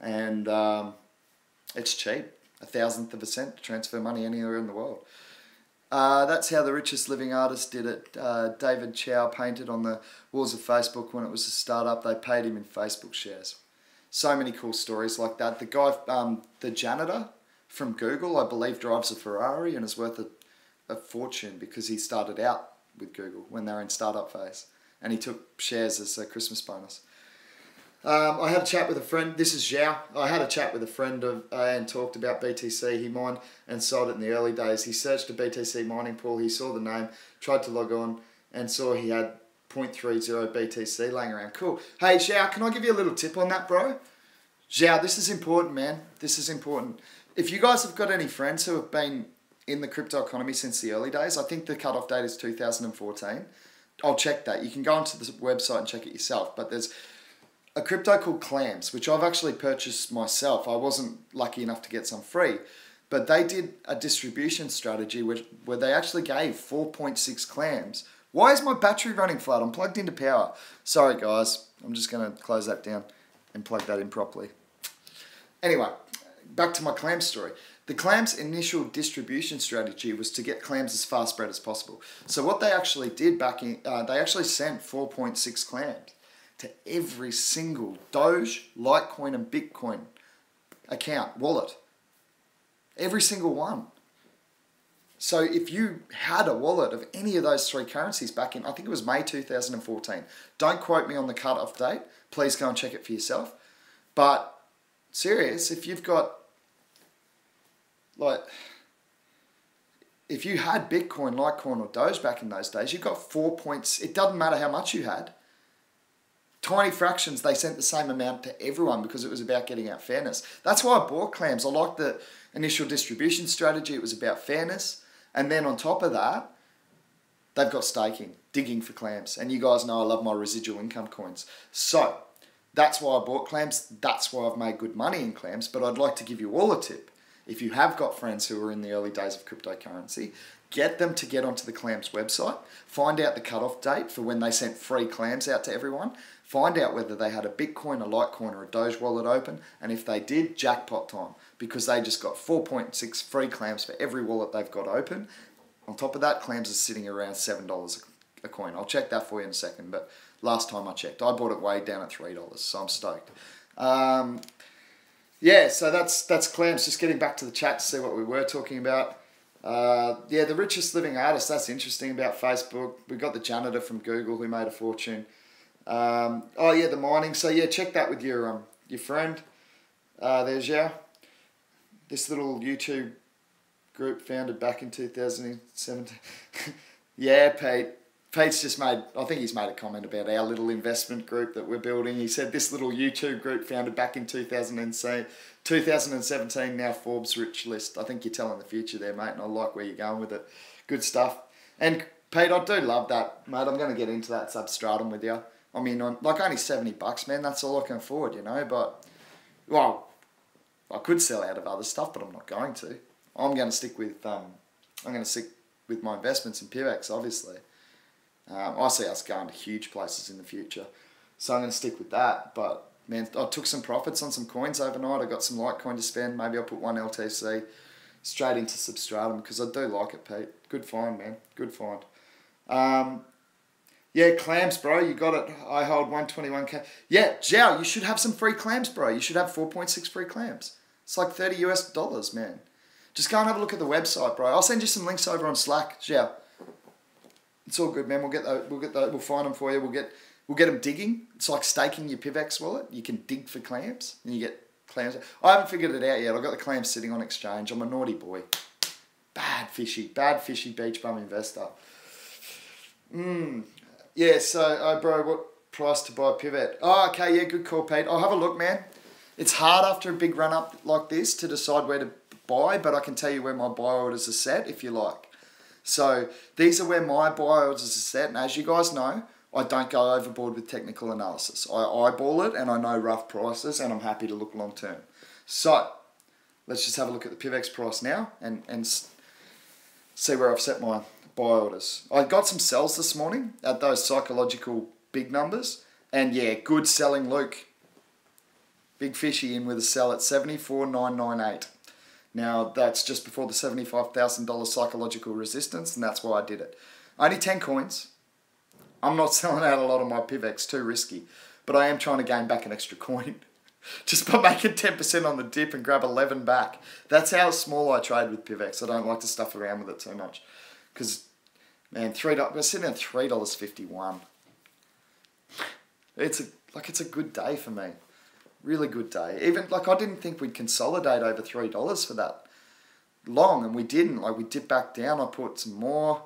And it's cheap, 1,000th of a cent to transfer money anywhere in the world. That's how the richest living artist did it. David Chow painted on the walls of Facebook when it was a startup. They paid him in Facebook shares. So many cool stories like that. The guy, the janitor from Google, I believe drives a Ferrari and is worth a fortune because he started out with Google when they were in startup phase. And he took shares as a Christmas bonus. I had a chat with a friend. This is Zhao. I had a chat with a friend and talked about BTC. He mined and sold it in the early days. He searched a BTC mining pool. He saw the name, tried to log on, and saw he had 0.30 BTC laying around. Cool. Hey, Zhao, can I give you a little tip on that, bro? Zhao, this is important, man. This is important. If you guys have got any friends who have been in the crypto economy since the early days, I think the cutoff date is 2014. I'll check that. You can go onto the website and check it yourself. But there's a crypto called Clams, which I've actually purchased myself. I wasn't lucky enough to get some free. But they did a distribution strategy where they actually gave 4.6 clams. Why is my battery running flat? I'm plugged into power. Sorry, guys. I'm just going to close that down and plug that in properly. Anyway, back to my clam story. The clams' initial distribution strategy was to get clams as fast spread as possible. So what they actually did back in, they actually sent 4.6 clams to every single Doge, Litecoin, and Bitcoin account, wallet. Every single one. So if you had a wallet of any of those three currencies back in, I think it was May 2014. Don't quote me on the cutoff date. Please go and check it for yourself. But serious, if you've got, like, if you had Bitcoin, Litecoin, or Doge back in those days, you got 4 points. It doesn't matter how much you had. Tiny fractions, they sent the same amount to everyone because it was about getting out fairness. That's why I bought clams. I liked the initial distribution strategy. It was about fairness. And then on top of that, they've got staking, digging for clams. And you guys know I love my residual income coins. So that's why I bought clams. That's why I've made good money in clams. But I'd like to give you all a tip. If you have got friends who are in the early days of cryptocurrency, get them to get onto the clams website, find out the cutoff date for when they sent free clams out to everyone, find out whether they had a Bitcoin, a Litecoin, or a Doge wallet open, and if they did, jackpot time, because they just got 4.6 free clams for every wallet they've got open. On top of that, clams are sitting around $7 a coin. I'll check that for you in a second, but last time I checked, I bought it way down at $3, so I'm stoked. Yeah, so that's clams. Just getting back to the chat to see what we were talking about. Yeah, the richest living artist, that's interesting about Facebook. We got the janitor from Google who made a fortune. Oh yeah, the mining. So yeah, check that with your friend. There's this little YouTube group founded back in 2017. Yeah, Pete's just made, I think he's made a comment about our little investment group that we're building. He said this little YouTube group founded back in 2017, now Forbes rich list. I think you're telling the future there, mate, and I like where you're going with it. Good stuff. And Pete, I do love that, mate. I'm going to get into that Substratum with you. I mean, like only $70, man. That's all I can afford, you know. But, well, I could sell out of other stuff, but I'm not going to. I'm going to stick with my investments in PIVX, obviously. I see us going to huge places in the future, so I'm going to stick with that. But man, I took some profits on some coins overnight. I got some Litecoin to spend. Maybe I'll put one LTC straight into Substratum because I do like it, Pete. Good find, man. Good find. Yeah, clams, bro. You got it. I hold 121k. Yeah, Zhao, you should have some free clams, bro. You should have 4.6 free clams. It's like $30 US, man. Just go and have a look at the website, bro. I'll send you some links over on Slack, Zhao. It's all good, man. We'll find them for you. We'll get them digging. It's like staking your PIVX wallet. You can dig for clams, and you get clams. I haven't figured it out yet. I've got the clams sitting on exchange. I'm a naughty boy. Bad fishy beach bum investor. Yeah. So, bro, what price to buy a pivot? Oh, okay. Yeah, good call, Pete. I'll have a look, man. It's hard after a big run up like this to decide where to buy, but I can tell you where my buy orders are set if you like. So these are where my buy orders are set, and as you guys know, I don't go overboard with technical analysis. I eyeball it, and I know rough prices, and I'm happy to look long term. So let's just have a look at the PIVX price now and see where I've set my buy orders. I got some sells this morning at those psychological big numbers, and yeah, good selling, Luke. Big fishy in with a sell at 74,998. Now, that's just before the $75,000 psychological resistance, and that's why I did it. Only 10 coins. I'm not selling out a lot of my PIVX, too risky. But I am trying to gain back an extra coin. Just by making 10% on the dip and grab 11 back. That's how small I trade with PIVX. I don't like to stuff around with it too much. Because, man, we're sitting at $3.51. It's a good day for me. Really good day. Even, like, I didn't think we'd consolidate over $3 for that long, and we didn't. Like, we dipped back down. I put some more.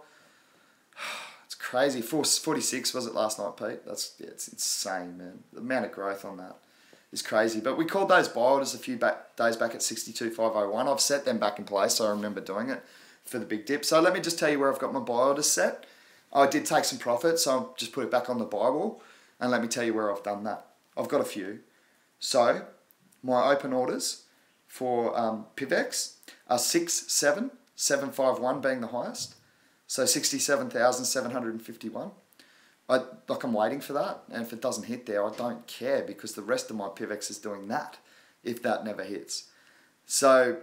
It's crazy. 446 was it last night, Pete? It's insane, man. The amount of growth on that is crazy. But we called those buy orders a few days back at 62,501. I've set them back in place, so I remember doing it for the big dip. So let me just tell you where I've got my buy orders set. I did take some profit, so I'll just put it back on the buy wall. And let me tell you where I've done that. I've got a few. So, my open orders for PIVX are 67751 being the highest. So 67,751. I'm waiting for that, and if it doesn't hit there, I don't care because the rest of my PIVX is doing that, if that never hits. So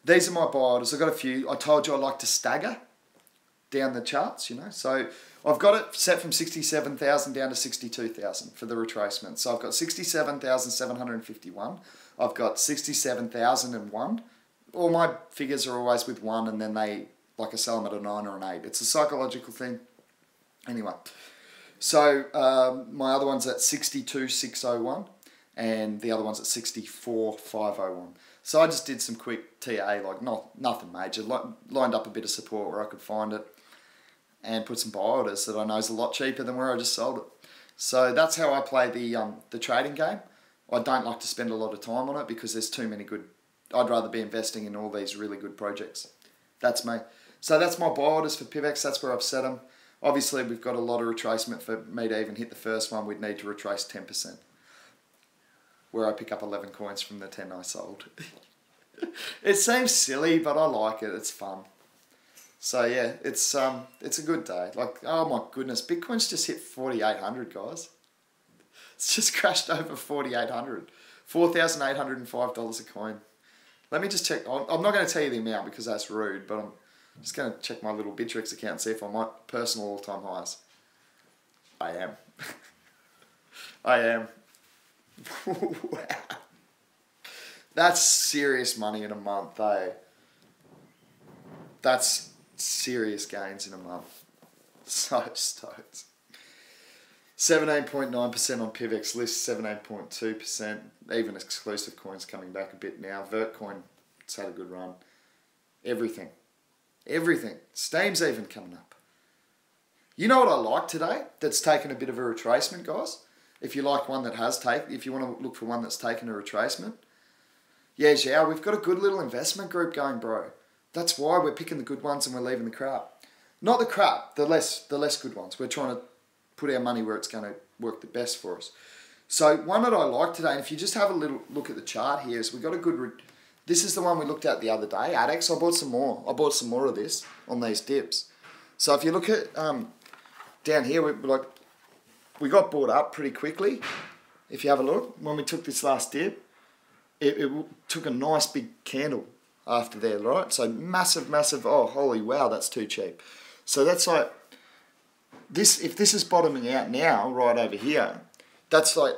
these are my buy orders. I've got a few. I told you I like to stagger down the charts, you know. So I've got it set from 67,000 down to 62,000 for the retracement. So I've got 67,751. I've got 67,001. All my figures are always with 1, and then I sell them at a 9 or an 8. It's a psychological thing. Anyway, so my other one's at 62,601 and the other one's at 64,501. So I just did some quick TA, nothing major, lined up a bit of support where I could find it and put some buy orders that I know is a lot cheaper than where I just sold it. So that's how I play the trading game. I don't like to spend a lot of time on it because there's too many good. I'd rather be investing in all these really good projects. That's me. So that's my buy orders for PIVX. That's where I've set them. Obviously, we've got a lot of retracement. For me to even hit the first one, we'd need to retrace 10%. Where I pick up 11 coins from the 10 I sold. It seems silly, but I like it. It's fun. So yeah, it's a good day. Oh my goodness, Bitcoin's just hit 4,800, guys. It's just crashed over 4,800. $4,805 a coin. Let me just check. I'm not going to tell you the amount because that's rude, but I'm just going to check my little Bittrex account and see if I'm at personal all-time highs. I am. I am. Wow. That's serious money in a month, eh? That's serious gains in a month. So stoked. 17.9% on PIVX list, 17.2%. Even exclusive coins coming back a bit now. Vertcoin, it's had a good run. Everything. Everything. Steam's even coming up. You know what I like today that's taken a bit of a retracement, guys? If you like one that has taken, if you want to look for one that's taken a retracement. Yeah, Zhao, we've got a good little investment group going, bro. That's why we're picking the good ones and we're leaving the crap. Not the crap, the less good ones. We're trying to put our money where it's going to work the best for us. So one that I like today, and if you just have a little look at the chart here, is we got a good. This is the one we looked at the other day, ADEX. I bought some more. I bought some more of this on these dips. So if you look at down here, we got bought up pretty quickly. If you have a look, when we took this last dip, it took a nice big candle after there, right? So massive. Oh, holy wow, that's too cheap. So that's like this. If this is bottoming out now, right over here, that's like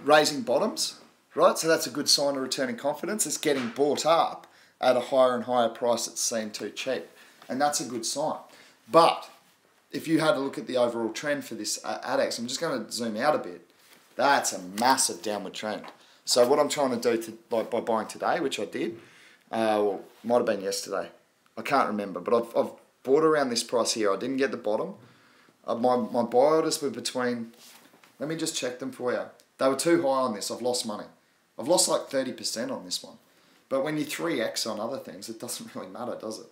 raising bottoms, right? So that's a good sign of returning confidence. It's getting bought up at a higher and higher price that's seen too cheap, and that's a good sign. But if you had a look at the overall trend for this ADEX, I'm just going to zoom out a bit. That's a massive downward trend. So what I'm trying to do by buying today, which I did, well, might have been yesterday. I can't remember, but I've bought around this price here. I didn't get the bottom. My buy orders were between. Let me just check them for you. They were too high on this. I've lost money. I've lost like 30% on this one. But when you 3x on other things, it doesn't really matter, does it?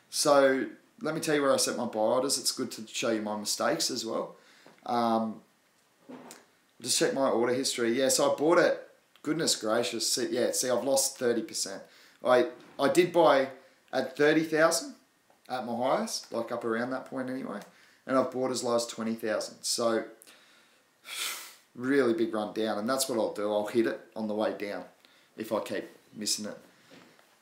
So let me tell you where I set my buy orders. It's good to show you my mistakes as well. Just check my order history. Yeah, so I bought it. Goodness gracious. See, I've lost 30%. I did buy at 30,000 at my highest, like up around that point anyway. And I've bought as low as 20,000. So really big run down. And that's what I'll do. I'll hit it on the way down if I keep missing it.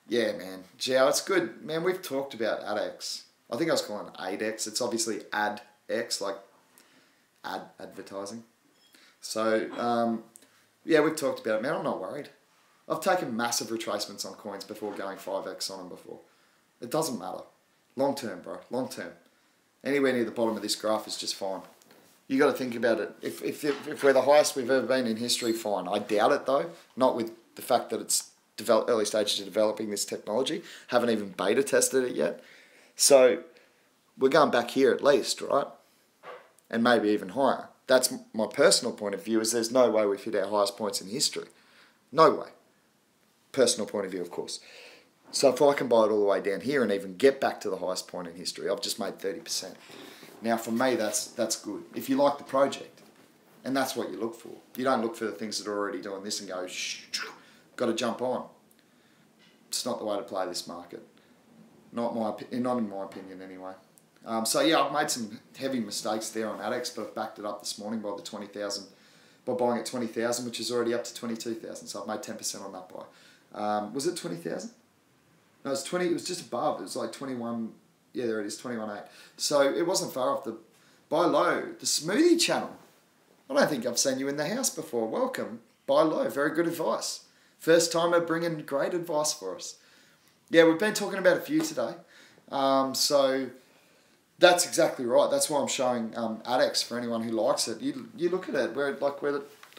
Yeah, man. Zhao, it's good. Man, we've talked about ADEX. I think I was calling it ADEX. It's obviously ADX, like advertising. So, yeah, we've talked about it. Man, I'm not worried. I've taken massive retracements on coins before going 5x on them before. It doesn't matter. Long term, bro. Long term. Anywhere near the bottom of this graph is just fine. You got to think about it. If we're the highest we've ever been in history, fine. I doubt it though. Not with the fact that it's early stages of developing this technology. Haven't even beta tested it yet. So we're going back here at least, right? And maybe even higher. That's my personal point of view. Is there's no way we've hit our highest points in history. No way. Personal point of view, of course. So if I can buy it all the way down here and even get back to the highest point in history, I've just made 30%. Now, for me, that's good. If you like the project, and that's what you look for. You don't look for the things that are already doing this and go, shh, got to jump on. It's not the way to play this market. Not in my opinion, anyway. So yeah, I've made some heavy mistakes there on ADX, but I've backed it up this morning by the 20,000, by buying at 20,000, which is already up to 22,000. So I've made 10% on that buy. Was it 20,000? No, it was 20. It was just above. It was like 21. Yeah, there it is, 21.8. So it wasn't far off the buy low. The smoothie channel. I don't think I've seen you in the house before. Welcome. Buy low. Very good advice. First timer bringing great advice for us. Yeah, we've been talking about a few today. So that's exactly right. That's why I'm showing ADX for anyone who likes it. You look at it.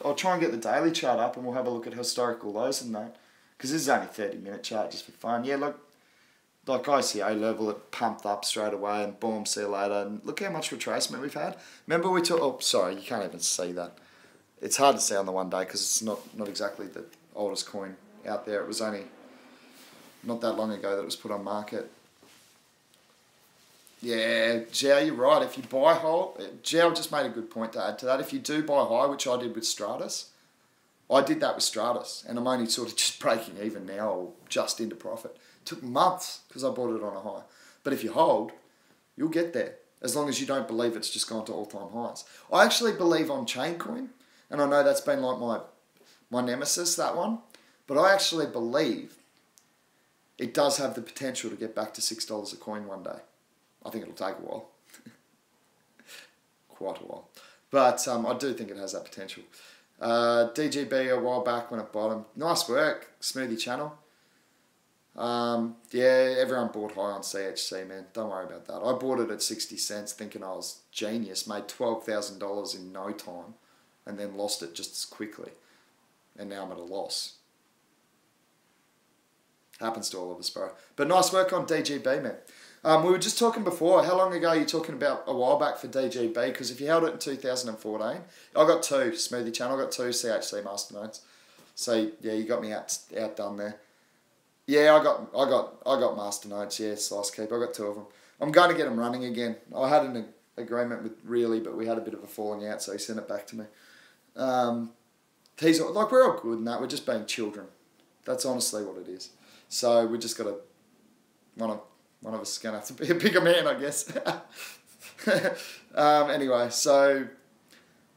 I'll try and get the daily chart up and we'll have a look at historical lows and that. Because this is only a 30-minute chart just for fun. Yeah, look, like ICO level, it pumped up straight away and boom, see you later. And look how much retracement we've had. Remember we took, oh, sorry, you can't even see that. It's hard to see on the one day because it's not exactly the oldest coin out there. It was only not that long ago that it was put on market. Yeah, Zhao, you're right. If you buy high, Zhao just made a good point to add to that. If you do buy high, which I did with Stratus, I did that with Stratus, and I'm only sort of just breaking even now, or just into profit. It took months because I bought it on a high. But if you hold, you'll get there, as long as you don't believe it's just gone to all-time highs. I actually believe on Chaincoin, and I know that's been like my nemesis, that one, but I actually believe it does have the potential to get back to $6 a coin one day. I think it'll take a while. Quite a while. But I do think it has that potential. DGB a while back when it bottomed. Nice work, Smoothie Channel. Yeah, everyone bought high on CHC, man. Don't worry about that. I bought it at 60 cents thinking I was genius. Made $12,000 in no time and then lost it just as quickly. And now I'm at a loss. Happens to all of us, bro. But nice work on DGB, man. We were just talking before, how long ago are you talking about a while back for DGB? Because if you held it in 2014, I got two Smoothie Channel, I got two CHC masternodes. So yeah, you got me outdone there. Yeah, I got masternodes, yeah, Slice Keep, I got two of them. I'm going to get them running again. I had an agreement with Really, but we had a bit of a falling out, so he sent it back to me. He's like, we're all good in that, we're just being children. That's honestly what it is. So we just got to, one of us is going to have to be a bigger man, I guess. Anyway, so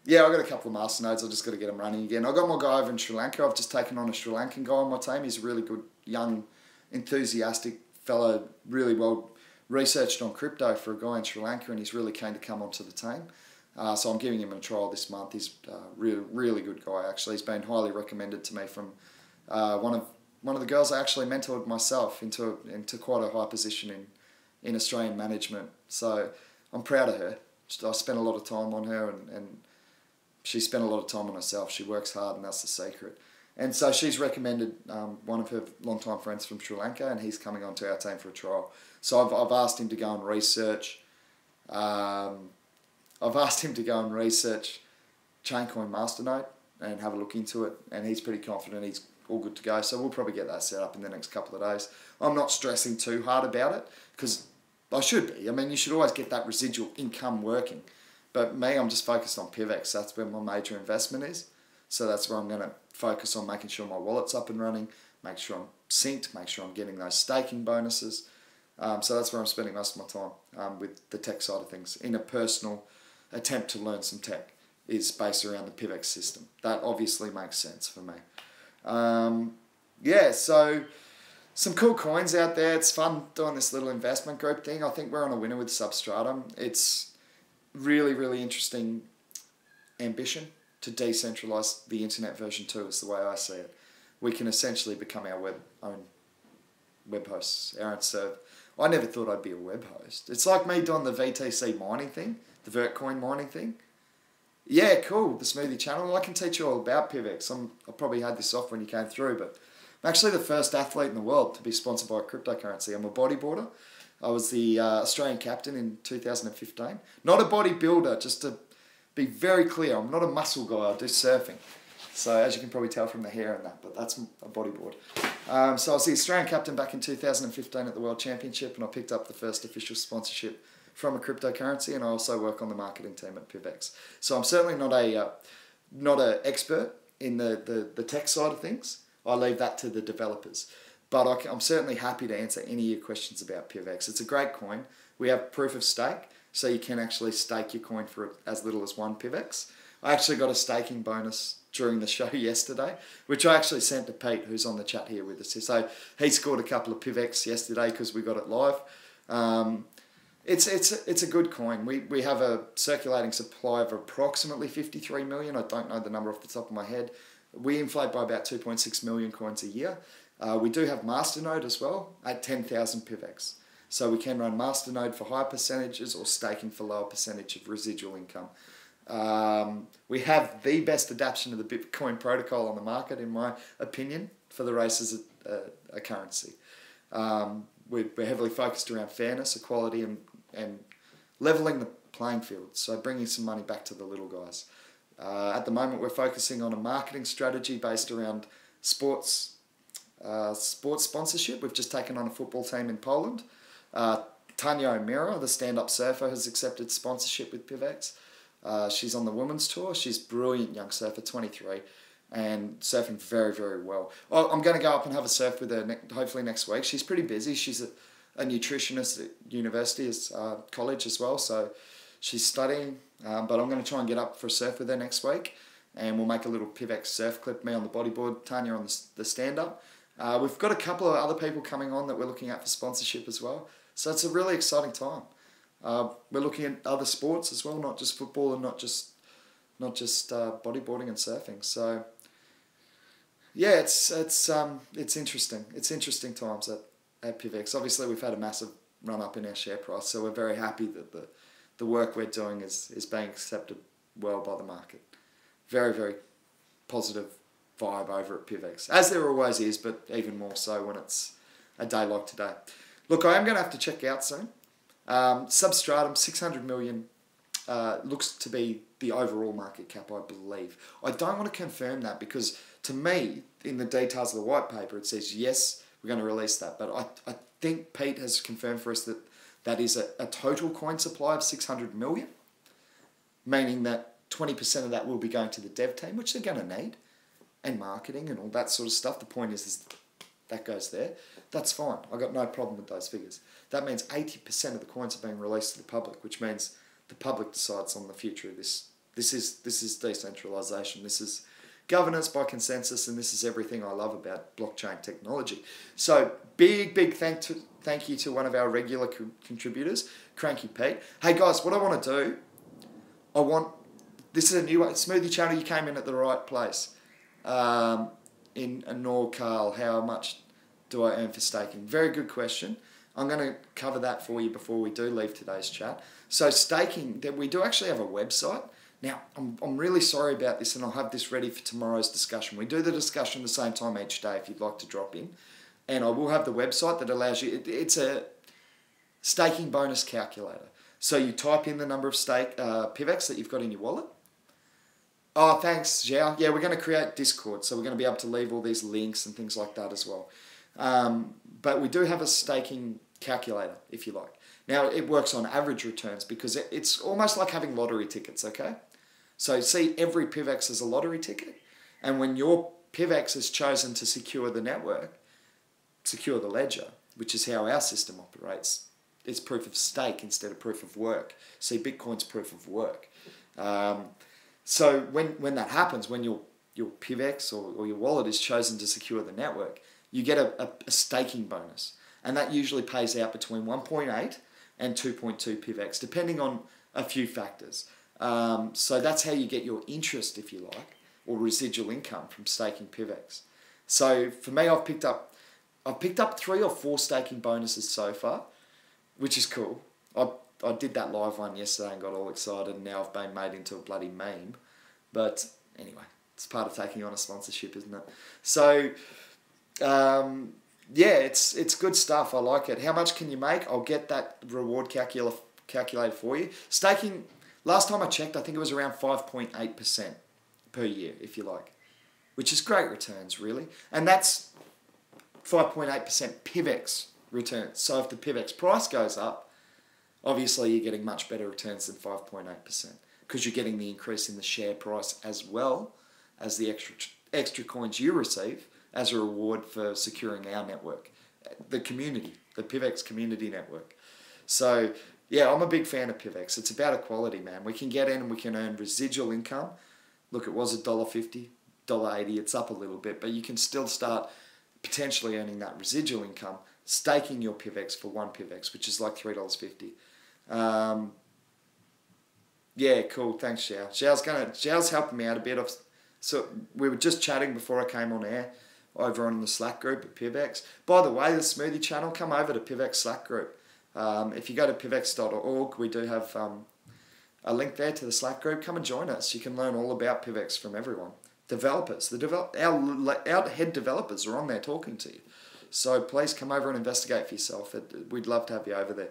yeah, I got a couple of masternodes. I just got to get them running again. I got my guy over in Sri Lanka. I've just taken on a Sri Lankan guy on my team. He's a really good, young, enthusiastic fellow, really well researched on crypto for a guy in Sri Lanka, and he's really keen to come onto the team. So I'm giving him a trial this month. He's a really good guy, actually. He's been highly recommended to me from one of the girls I actually mentored myself into quite a high position in Australian management. So I'm proud of her. I spent a lot of time on her and she spent a lot of time on herself. She works hard and that's the secret. And so she's recommended one of her longtime friends from Sri Lanka and he's coming onto our team for a trial. So I've asked him to go and research. I've asked him to go and research Chaincoin Masternode and have a look into it. And he's pretty confident he's all good to go. So we'll probably get that set up in the next couple of days. I'm not stressing too hard about it because I should be. I mean, you should always get that residual income working. But me, I'm just focused on PIVX. That's where my major investment is. So that's where I'm going to focus on making sure my wallet's up and running, make sure I'm synced, make sure I'm getting those staking bonuses. So that's where I'm spending most of my time with the tech side of things. In a personal attempt to learn some tech is based around the PIVX system. That obviously makes sense for me. Yeah, so some cool coins out there. It's fun doing this little investment group thing. I think we're on a winner with Substratum. It's really interesting ambition to decentralize the internet version 2 is the way I see it. We can essentially become our own web hosts, our own server. I never thought I'd be a web host. It's like me doing the VTC mining thing, the Vertcoin mining thing. Yeah, cool, the Smoothie Channel. I can teach you all about PIVX. I probably had this off when you came through, but I'm actually the first athlete in the world to be sponsored by a cryptocurrency. I'm a bodyboarder. I was the Australian captain in 2015. Not a bodybuilder, just to be very clear. I'm not a muscle guy. I do surfing. So as you can probably tell from the hair and that, but that's a bodyboard. So I was the Australian captain back in 2015 at the World Championship, and I picked up the first official sponsorship from a cryptocurrency, and I also work on the marketing team at PIVX. So I'm certainly not a expert in the tech side of things. I leave that to the developers. But I'm certainly happy to answer any of your questions about PIVX. It's a great coin. We have proof of stake, so you can actually stake your coin for as little as 1 PIVX. I actually got a staking bonus during the show yesterday, which I actually sent to Pete, who's on the chat here with us. So he scored a couple of PIVX yesterday because we got it live. It's a good coin. We have a circulating supply of approximately 53 million. I don't know the number off the top of my head. We inflate by about 2.6 million coins a year. We do have Masternode as well at 10,000 PIVX. So we can run Masternode for higher percentages or staking for lower percentage of residual income. We have the best adaptation of the Bitcoin protocol on the market, in my opinion, for the race as a currency. We're heavily focused around fairness, equality, and levelling the playing field, so bringing some money back to the little guys. At the moment, we're focusing on a marketing strategy based around sports sponsorship. We've just taken on a football team in Poland. Tanya O'Meara, the stand-up surfer, has accepted sponsorship with PIVX. She's on the women's tour. She's a brilliant young surfer, 23, and surfing very, very well. I'm going to go up and have a surf with her hopefully next week. She's pretty busy. She's a nutritionist at university, college as well, so she's studying. But I'm going to try and get up for a surf with her next week, and we'll make a little PIVX surf clip, me on the bodyboard, Tanya on the stand-up. We've got a couple of other people coming on that we're looking at for sponsorship as well. So it's a really exciting time. We're looking at other sports as well, not just football and not just bodyboarding and surfing. So yeah, it's interesting. It's interesting times at PIVX. Obviously, we've had a massive run up in our share price, so we're very happy that the work we're doing is being accepted well by the market. Very, very positive vibe over at PIVX, as there always is, but even more so when it's a day like today. Look, I am going to have to check out soon. Substratum, 600 million, looks to be the overall market cap, I believe. I don't want to confirm that because, to me, in the details of the white paper, it says, yes, we're going to release that. But I think Pete has confirmed for us that that is a total coin supply of 600 million, meaning that 20% of that will be going to the dev team, which they're going to need, and marketing and all that sort of stuff. The point is that goes there. That's fine. I've got no problem with those figures. That means 80% of the coins are being released to the public, which means the public decides on the future of this. This is decentralization. This is governance by consensus, and this is everything I love about blockchain technology. So big thank you to one of our regular contributors, Cranky Pete. Hey guys, what I want to do, this is a new one, Smoothie Channel, you came in at the right place. In a NorCal, how much do I earn for staking? Very good question. I'm going to cover that for you before we do leave today's chat. So staking, we do actually have a website. Now, I'm really sorry about this, and I'll have this ready for tomorrow's discussion. We do the discussion the same time each day if you'd like to drop in. And I will have the website that allows you, it's a staking bonus calculator. So you type in the number of PIVX that you've got in your wallet. Oh, thanks, Zhao. Yeah, we're going to create Discord, so we're going to be able to leave all these links and things like that as well. But we do have a staking calculator, if you like. Now, it works on average returns because it's almost like having lottery tickets, okay? So see, every PIVX is a lottery ticket, and when your PIVX is chosen to secure the network, secure the ledger, which is how our system operates, it's proof of stake instead of proof of work. See, Bitcoin's proof of work. So when that happens, when your PIVX or your wallet is chosen to secure the network, you get a staking bonus. And that usually pays out between 1.8 and 2.2 PIVX, depending on a few factors. So that's how you get your interest, if you like, or residual income from staking PIVX. So for me, I've picked up 3 or 4 staking bonuses so far, which is cool. I did that live one yesterday and got all excited, and now I've been made into a bloody meme. But anyway, it's part of taking on a sponsorship, isn't it? So, yeah, it's good stuff. I like it. How much can you make? I'll get that reward calculated for you. Staking, last time I checked, I think it was around 5.8% per year, if you like, which is great returns, really. And that's 5.8% PIVX returns. So if the PIVX price goes up, obviously you're getting much better returns than 5.8% because you're getting the increase in the share price as well as the extra coins you receive as a reward for securing our network, the community, the PIVX community network. So yeah, I'm a big fan of PIVX. It's about equality, man. We can get in and we can earn residual income. Look, it was $1.50, $1.80. It's up a little bit, but you can still start potentially earning that residual income, staking your PIVX for one PIVX, which is like $3.50. Yeah, cool. Thanks, Xiao. Xiao's helping me out a bit. So we were just chatting before I came on air over on the Slack group at PIVX. By the way, the Smoothie channel, come over to PIVX Slack group. If you go to pivx.org, we do have a link there to the Slack group. Come and join us. You can learn all about PIVX from everyone. Developers, our head developers are on there talking to you. So please come over and investigate for yourself. We'd love to have you over there.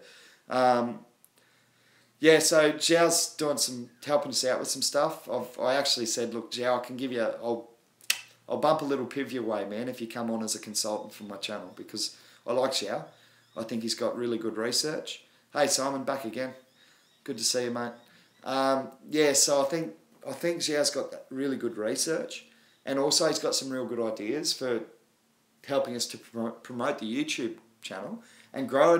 Yeah, so Zhao's helping us out with some stuff. I actually said, look, Zhao, I can give you, I'll bump a little PIV your way, man, if you come on as a consultant for my channel, because I like Zhao. I think he's got really good research. Hey, Simon, back again. Good to see you, mate. Yeah, so I think Zhao's got really good research, and also he's got some real good ideas for helping us to promote the YouTube channel and grow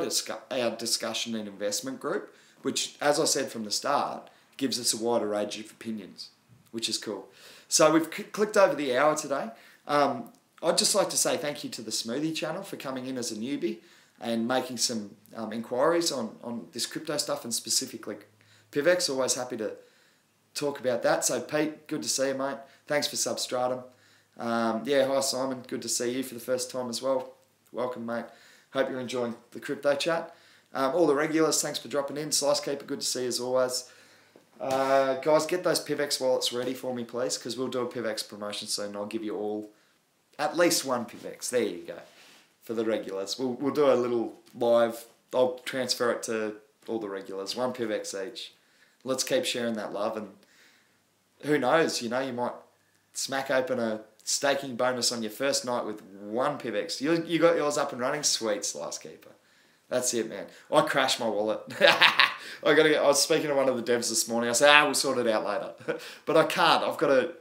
our discussion and investment group, which, as I said from the start, gives us a wider range of opinions, which is cool. So we've clicked over the hour today. I'd just like to say thank you to the Smoothie channel for coming in as a newbie and making some inquiries on this crypto stuff, and specifically PIVX. Always happy to talk about that. So Pete, good to see you, mate. Thanks for Substratum. Yeah, hi Simon, good to see you for the first time as well. Welcome, mate. Hope you're enjoying the crypto chat. All the regulars, thanks for dropping in. Slicekeeper, good to see you as always. Guys, get those PIVX wallets ready for me, please, because we'll do a PIVX promotion soon. I'll give you all at least one PIVX. There you go. For the regulars. We'll do a little live. I'll transfer it to all the regulars. One PIVX each. Let's keep sharing that love, and who knows, you might smack open a staking bonus on your first night with one PIVX. You got yours up and running? Sweet, Slicekeeper. That's it, man. I crashed my wallet. I was speaking to one of the devs this morning. I said, we'll sort it out later. But I can't. I've got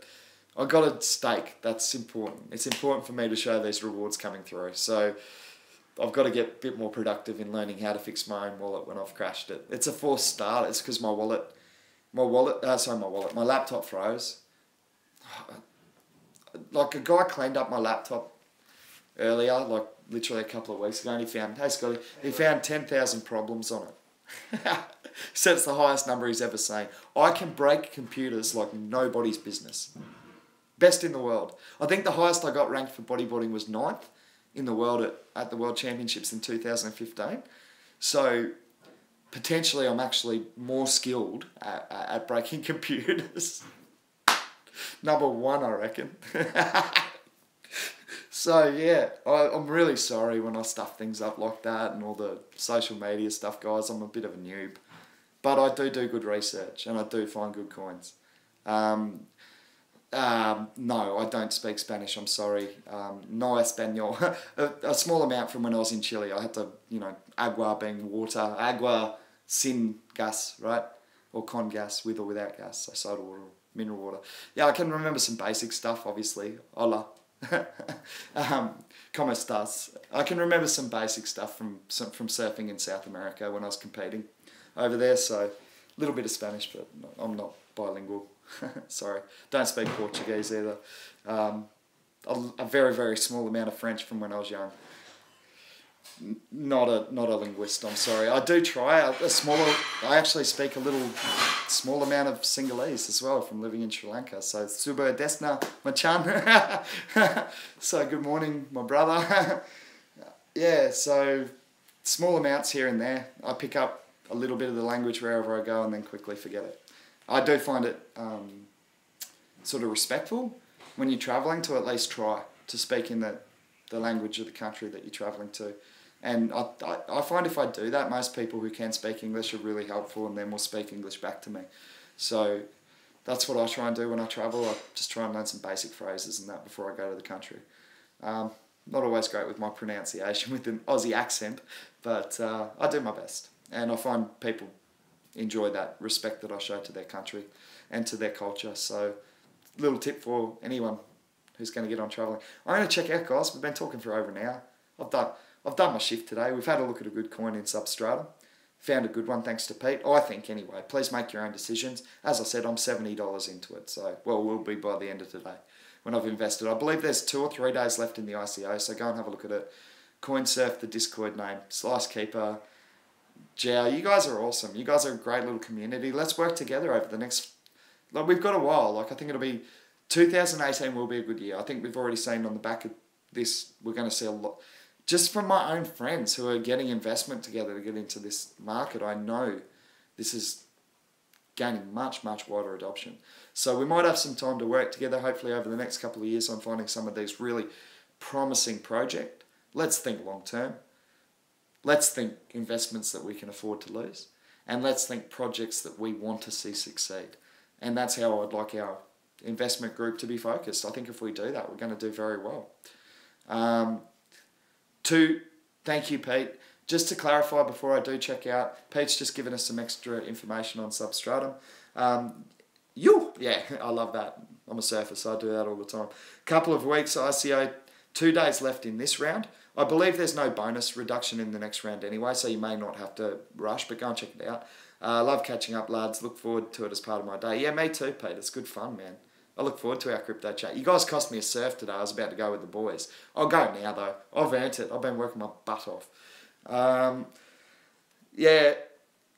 to stake. That's important. It's important for me to show these rewards coming through. So I've got to get a bit more productive in learning how to fix my own wallet when I've crashed it. It's a forced start. It's because my laptop froze. Like, a guy cleaned up my laptop earlier, like literally a couple of weeks ago, and he found 10,000 problems on it. Said it's the highest number he's ever seen. I can break computers like nobody's business. Best in the world. I think the highest I got ranked for bodyboarding was 9th in the world at the World Championships in 2015. So potentially I'm actually more skilled at breaking computers. Number 1, I reckon. So yeah, I'm really sorry when I stuff things up like that and all the social media stuff, guys. I'm a bit of a noob. But I do good research and I do find good coins. No, I don't speak Spanish, I'm sorry. No español. a small amount from when I was in Chile. I had to, agua being water, agua sin gas, right? Or con gas, with or without gas, so soda water, mineral water. Yeah, I can remember some basic stuff, obviously. Hola. ¿Cómo estás? I can remember some basic stuff from surfing in South America when I was competing over there, so a little bit of Spanish, but I'm not bilingual. Sorry, don't speak Portuguese either. A very, very small amount of French from when I was young. Not a linguist, I'm sorry. I do try I actually speak a small amount of Sinhalese as well from living in Sri Lanka. So, Suba Desna Machan. So, good morning, my brother. Yeah, so small amounts here and there. I pick up a little bit of the language wherever I go and then quickly forget it. I do find it sort of respectful when you're travelling to at least try to speak in the language of the country that you're travelling to. And I find if I do that, most people who can speak English are really helpful and then will speak English back to me. So that's what I try and do when I travel. I just try and learn some basic phrases and that before I go to the country. Not always great with my pronunciation with an Aussie accent, but I do my best. And I find people enjoy that respect that I show to their country and to their culture. So, little tip for anyone who's going to get on travelling. I'm going to check out, guys. We've been talking for over an hour. I've done my shift today. We've had a look at a good coin in Substratum. Found a good one thanks to Pete, I think anyway. Please make your own decisions. As I said, I'm $70 into it. So, well, we'll be by the end of today when I've invested. I believe there's 2 or 3 days left in the ICO, so go and have a look at it. CoinSurf, the Discord name, Slicekeeper, Jao, you guys are awesome. You guys are a great little community. Let's work together over the next... Like, we've got a while. Like, I think it'll be... 2018 will be a good year. I think we've already seen on the back of this, we're going to see a lot... Just from my own friends who are getting investment together to get into this market, I know this is gaining much, much wider adoption. So we might have some time to work together, hopefully over the next couple of years, on finding some of these really promising projects. Let's think long term. Let's think investments that we can afford to lose. And let's think projects that we want to see succeed. And that's how I'd like our investment group to be focused. I think if we do that, we're going to do very well. Thank you, Pete. Just to clarify before I do check out, Pete's just given us some extra information on Substratum. Yeah, I love that. I'm a surfer, so I do that all the time. Couple of weeks ICO, 2 days left in this round. I believe there's no bonus reduction in the next round anyway, so you may not have to rush, but go and check it out. Love catching up, lads. Look forward to it as part of my day. Yeah, me too, Pete. It's good fun, man. I look forward to our crypto chat. You guys cost me a surf today. I was about to go with the boys. I'll go now, though. I've earned it. I've been working my butt off. Yeah,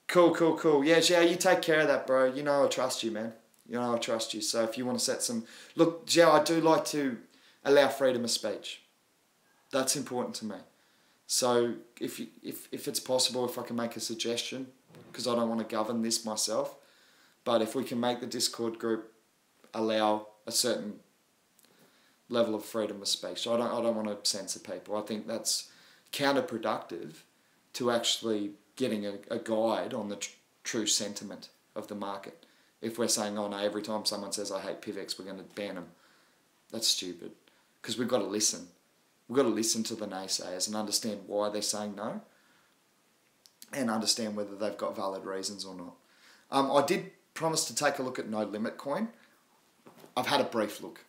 cool. Yeah, Zhao, you take care of that, bro. You know I trust you, man. You know I trust you. So if you want to set some... Look, Zhao, I do like to allow freedom of speech. That's important to me. So if it's possible, if I can make a suggestion, because I don't want to govern this myself, but if we can make the Discord group allow a certain level of freedom of speech. So I don't want to censor people. I think that's counterproductive to actually getting a guide on the true sentiment of the market. If we're saying, oh no, every time someone says I hate PIVX, we're going to ban them. That's stupid. Because we've got to listen. We've got to listen to the naysayers and understand why they're saying no, and understand whether they've got valid reasons or not. I did promise to take a look at No Limit Coin. I've had a brief look.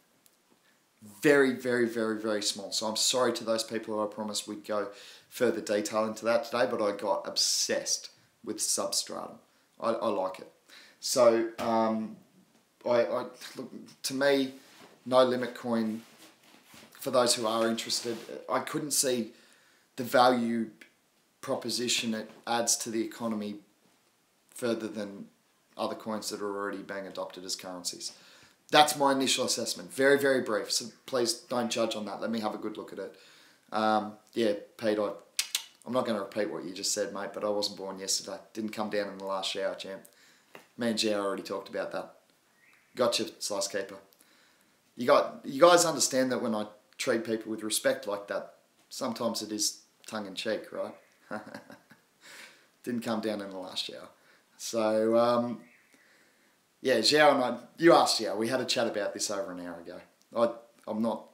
Very, very, very, very small. So I'm sorry to those people who I promised we'd go further detail into that today, but I got obsessed with Substratum. I like it. So look, to me, No Limit Coin, for those who are interested, I couldn't see the value proposition it adds to the economy further than other coins that are already being adopted as currencies. That's my initial assessment. Very, very brief. So please don't judge on that. Let me have a good look at it. Yeah, Pete, I'm not going to repeat what you just said, mate, but I wasn't born yesterday. Didn't come down in the last shower, champ. Me and Gio already talked about that. Gotcha, Slicekeeper. You guys understand that when I treat people with respect like that, sometimes it is tongue-in-cheek, right? Didn't come down in the last shower. So, yeah, Zhao and you asked Zhao, we had a chat about this over an hour ago. I'm not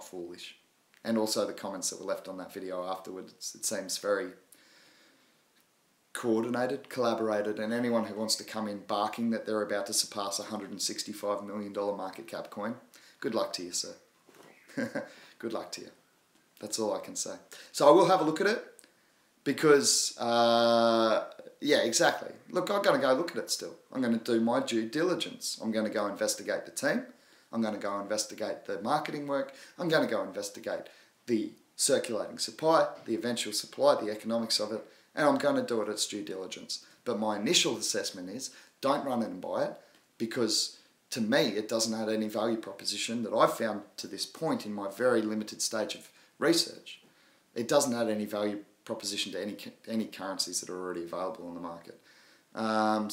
foolish. And also the comments that were left on that video afterwards, it seems very coordinated, collaborated, and anyone who wants to come in barking that they're about to surpass a $165 million market cap coin, good luck to you, sir. Good luck to you. That's all I can say. So I will have a look at it because... yeah, exactly. Look, I'm going to go look at it still. I'm going to do my due diligence. I'm going to go investigate the team. I'm going to go investigate the marketing work. I'm going to go investigate the circulating supply, the eventual supply, the economics of it, and I'm going to do it its due diligence. But my initial assessment is don't run in and buy it because to me it doesn't add any value proposition that I've found to this point in my very limited stage of research. It doesn't add any value proposition to any currencies that are already available on the market. No,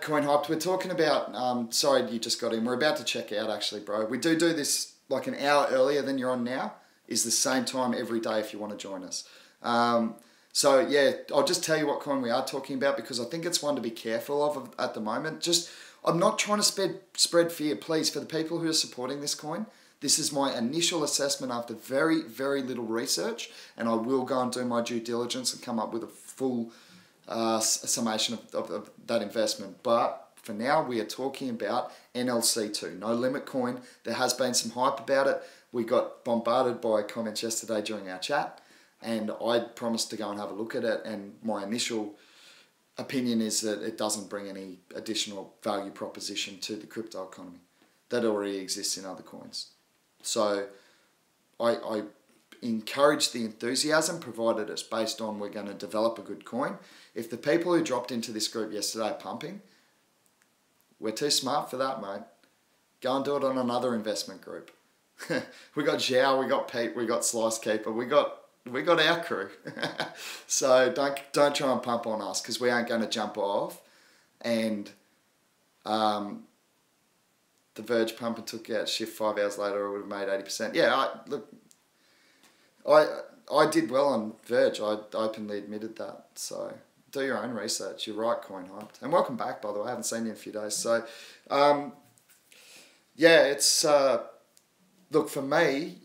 Coin Hyped, we're talking about, sorry you just got in, we're about to check out actually, bro. We do this like an hour earlier than you're on now, is the same time every day if you want to join us. So yeah, I'll just tell you what coin we are talking about because I think it's one to be careful of at the moment. I'm not trying to spread fear, please, for the people who are supporting this coin. This is my initial assessment after very, very little research, and I will go and do my due diligence and come up with a full summation of that investment. But for now, we are talking about NLC2, No Limit Coin. There has been some hype about it. We got bombarded by comments yesterday during our chat, and I promised to go and have a look at it, and my initial opinion is that it doesn't bring any additional value proposition to the crypto economy that already exists in other coins. So I encourage the enthusiasm, provided it's based on we're going to develop a good coin. If the people who dropped into this group yesterday are pumping, we're too smart for that, mate. Go and do it on another investment group. We got Zhao, we got Pete, we got Slice Keeper, we got our crew. So don't try and pump on us, because we aren't going to jump off. And the Verge pump and took out shift 5 hours later, I would have made 80%. Yeah, I did well on Verge. I openly admitted that. So do your own research. You're right, Coin Hyped. And welcome back, by the way. I haven't seen you in a few days. So, yeah, it's... look, to me,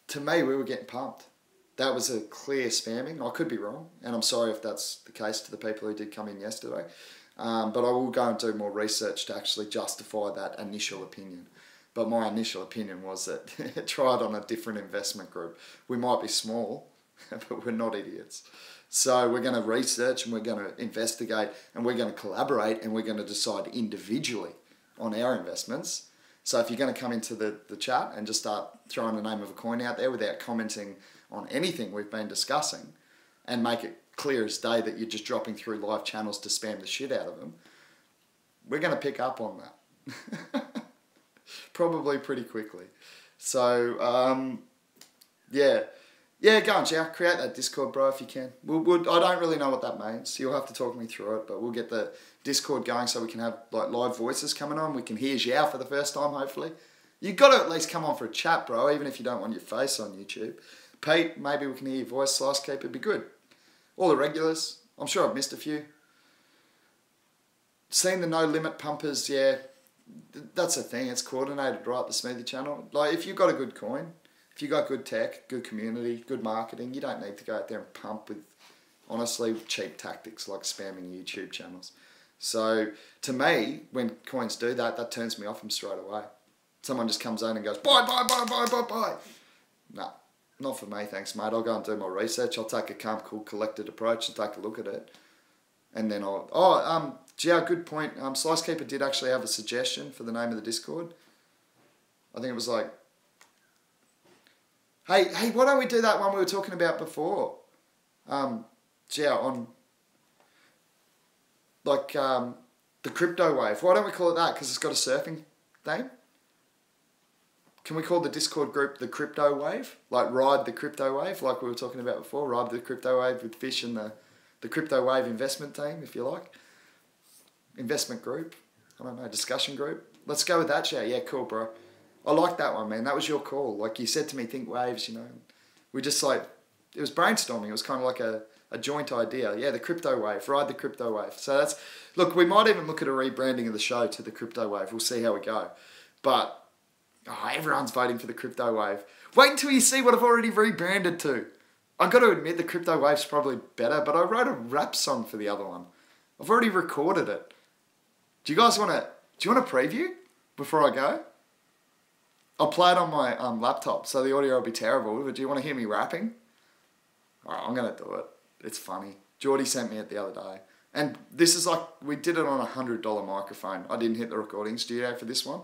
we were getting pumped. That was a clear spamming. I could be wrong, and I'm sorry if that's the case to the people who did come in yesterday. But I will go and do more research to actually justify that initial opinion. But my initial opinion was that try it on a different investment group. We might be small, but we're not idiots. So we're going to research, and we're going to investigate, and we're going to collaborate, and we're going to decide individually on our investments. So if you're going to come into the chat and just start throwing the name of a coin out there without commenting on anything we've been discussing, and make it clear as day that you're just dropping through live channels to spam the shit out of them, we're going to pick up on that. Probably pretty quickly. So, yeah, go on, Jack. Create that Discord, bro, if you can. I don't really know what that means. You'll have to talk me through it, but we'll get the Discord going so we can have like live voices coming on. We can hear Zhao for the first time, hopefully. You've got to at least come on for a chat, bro, even if you don't want your face on YouTube. Pete, maybe we can hear your voice. Slice Keep, it'd be good. All the regulars. I'm sure I've missed a few. Seen the No Limit pumpers, yeah. That's the thing. It's coordinated, right? The Smoothie channel. Like, if you've got a good coin, if you've got good tech, good community, good marketing, you don't need to go out there and pump with, honestly, cheap tactics like spamming YouTube channels. So, to me, when coins do that, that turns me off them straight away. Someone just comes in and goes, buy. Nah, not for me, thanks, mate. I'll go and do my research. I'll take a calm, cool, collected approach and take a look at it. And then Gio, good point. Slice Keeper did actually have a suggestion for the name of the Discord. I think it was like, hey, why don't we do that one we were talking about before? Gio, on like the crypto wave. Why don't we call it that? Because it's got a surfing theme. Can we call the Discord group the crypto wave? Like ride the crypto wave, like we were talking about before. Ride the crypto wave with Fish and the crypto wave investment team, if you like. Investment group. I don't know, discussion group. Let's go with that, Jay. Yeah, cool, bro. I like that one, man. That was your call. Like you said to me, think waves, you know. We just like, it was brainstorming. It was kind of like a joint idea. Yeah, the crypto wave. Ride the crypto wave. So that's, look, we might even look at a rebranding of the show to the crypto wave. We'll see how we go. But everyone's voting for the crypto wave. Wait until you see what I've already rebranded to. I've got to admit the crypto wave's probably better, but I wrote a rap song for the other one. I've already recorded it. Do you want a preview before I go? I'll play it on my laptop, so the audio will be terrible, but do you want to hear me rapping? Alright, I'm going to do it. It's funny. Geordie sent me it the other day. And this is like, we did it on a $100 microphone. I didn't hit the recording studio for this one.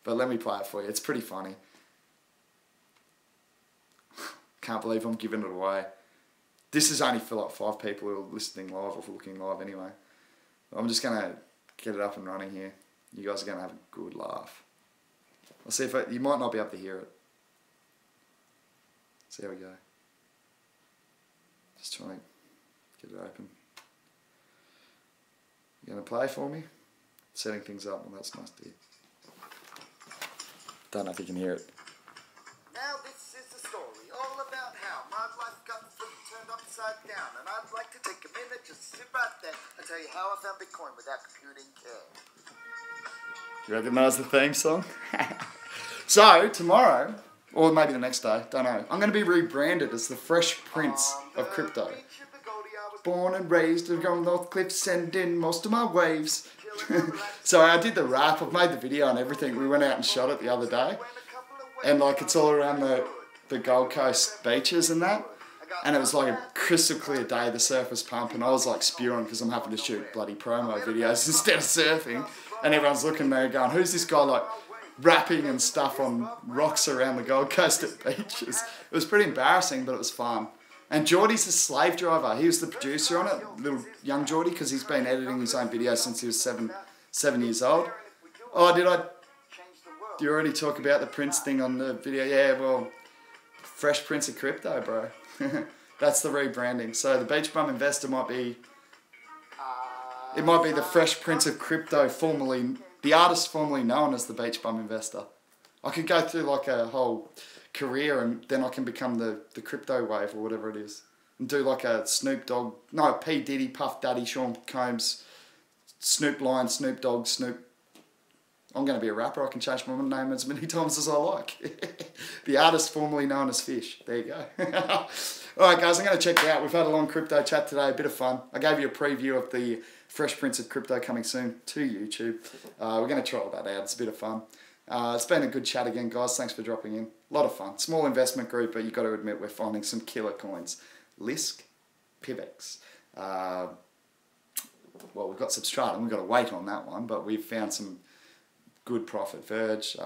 But let me play it for you. It's pretty funny. Can't believe I'm giving it away. This is only for like 5 people who are listening live or looking live anyway. I'm just going to get it up and running here. You guys are going to have a good laugh. I'll see if you might not be able to hear it. See how we go. Just trying to get it open. You going to play for me? Setting things up. Well, that's nice to hear. Don't know if you can hear it. Now this is the story all about how my life got turned upside down, and I'd like to take a minute, just sit right there and tell you how I found Bitcoin without computing care. You recognise the theme song? So, tomorrow, or maybe the next day, don't know, I'm going to be rebranded as the Fresh Prince of Crypto. Born and raised on North Cliffs, sending most of my waves. So I did the rap, I've made the video and everything. We went out and shot it the other day. And like it's all around the Gold Coast beaches and that. And it was like a crystal clear day, the surf was pumping. I was like spewing because I'm having to shoot bloody promo videos instead of surfing. And everyone's looking there going, who's this guy like rapping and stuff on rocks around the Gold Coast at beaches? It was pretty embarrassing, but it was fun. And Geordie's a slave driver. He was the producer on it, little young Geordie, because he's been editing his own videos since he was seven years old. Oh, did you already talk about the Prince thing on the video? Yeah, well, Fresh Prince of Crypto, bro. That's the rebranding. So the Beach Bum Investor might be the Fresh Prince of Crypto, the artist formerly known as the Beach Bum Investor. I could go through like a whole career and then I can become the crypto wave or whatever it is. And do like a P. Diddy, Puff Daddy, Sean Combs, Snoop Lion, Snoop Dogg, I'm going to be a rapper. I can change my name as many times as I like. The artist formerly known as Fish. There you go. Alright guys, I'm going to check it out. We've had a long crypto chat today, a bit of fun. I gave you a preview of the Fresh Prince of Crypto coming soon to YouTube. We're going to try that out. It's a bit of fun. It's been a good chat again, guys. Thanks for dropping in. A lot of fun. Small investment group, but you've got to admit we're finding some killer coins. Lisk, PIVX. Well, we've got Substratum. We've got to wait on that one, but we've found some good profit. Verge.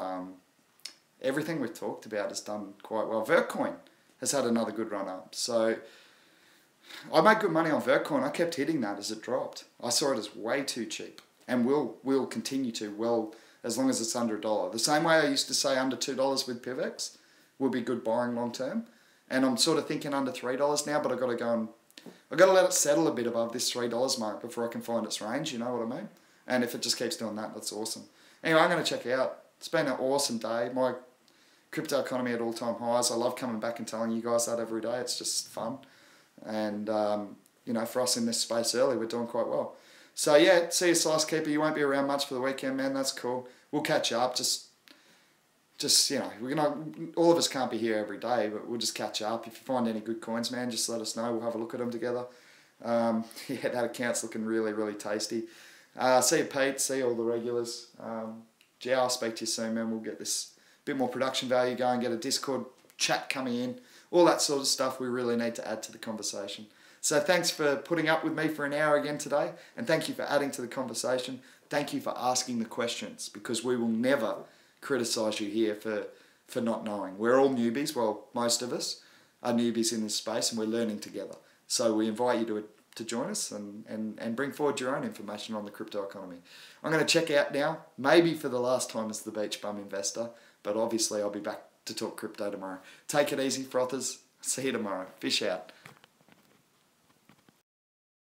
Everything we've talked about has done quite well. Vertcoin has had another good run up. So I made good money on Vertcoin. I kept hitting that as it dropped. I saw it as way too cheap, and will continue to, well, as long as it's under $1. The same way I used to say under $2 with PIVX will be good buying long term. And I'm sort of thinking under $3 now, but I've got to let it settle a bit above this $3 mark before I can find its range, you know what I mean? And if it just keeps doing that, that's awesome. Anyway, I'm going to check it out. It's been an awesome day. My crypto economy at all-time highs. I love coming back and telling you guys that every day. It's just fun. And, you know, for us in this space early, we're doing quite well. So, yeah, see you, Slice Keeper. You won't be around much for the weekend, man. That's cool. We'll catch up. Just you know, all of us can't be here every day, but we'll just catch up. If you find any good coins, man, just let us know. We'll have a look at them together. Yeah, that account's looking really, really tasty. See you, Pete. See all the regulars. Yeah, I'll speak to you soon, man. We'll get this bit more production value going, get a Discord chat coming in, all that sort of stuff we really need to add to the conversation. So thanks for putting up with me for an hour again today, and thank you for adding to the conversation. Thank you for asking the questions, because we will never criticise you here for not knowing. We're all newbies. Well, most of us are newbies in this space, and we're learning together. So we invite you to join us and bring forward your own information on the crypto economy. I'm going to check out now, maybe for the last time as the Beach Bum Investor, but obviously I'll be back to talk crypto tomorrow. Take it easy, frothers. See you tomorrow. Fish out.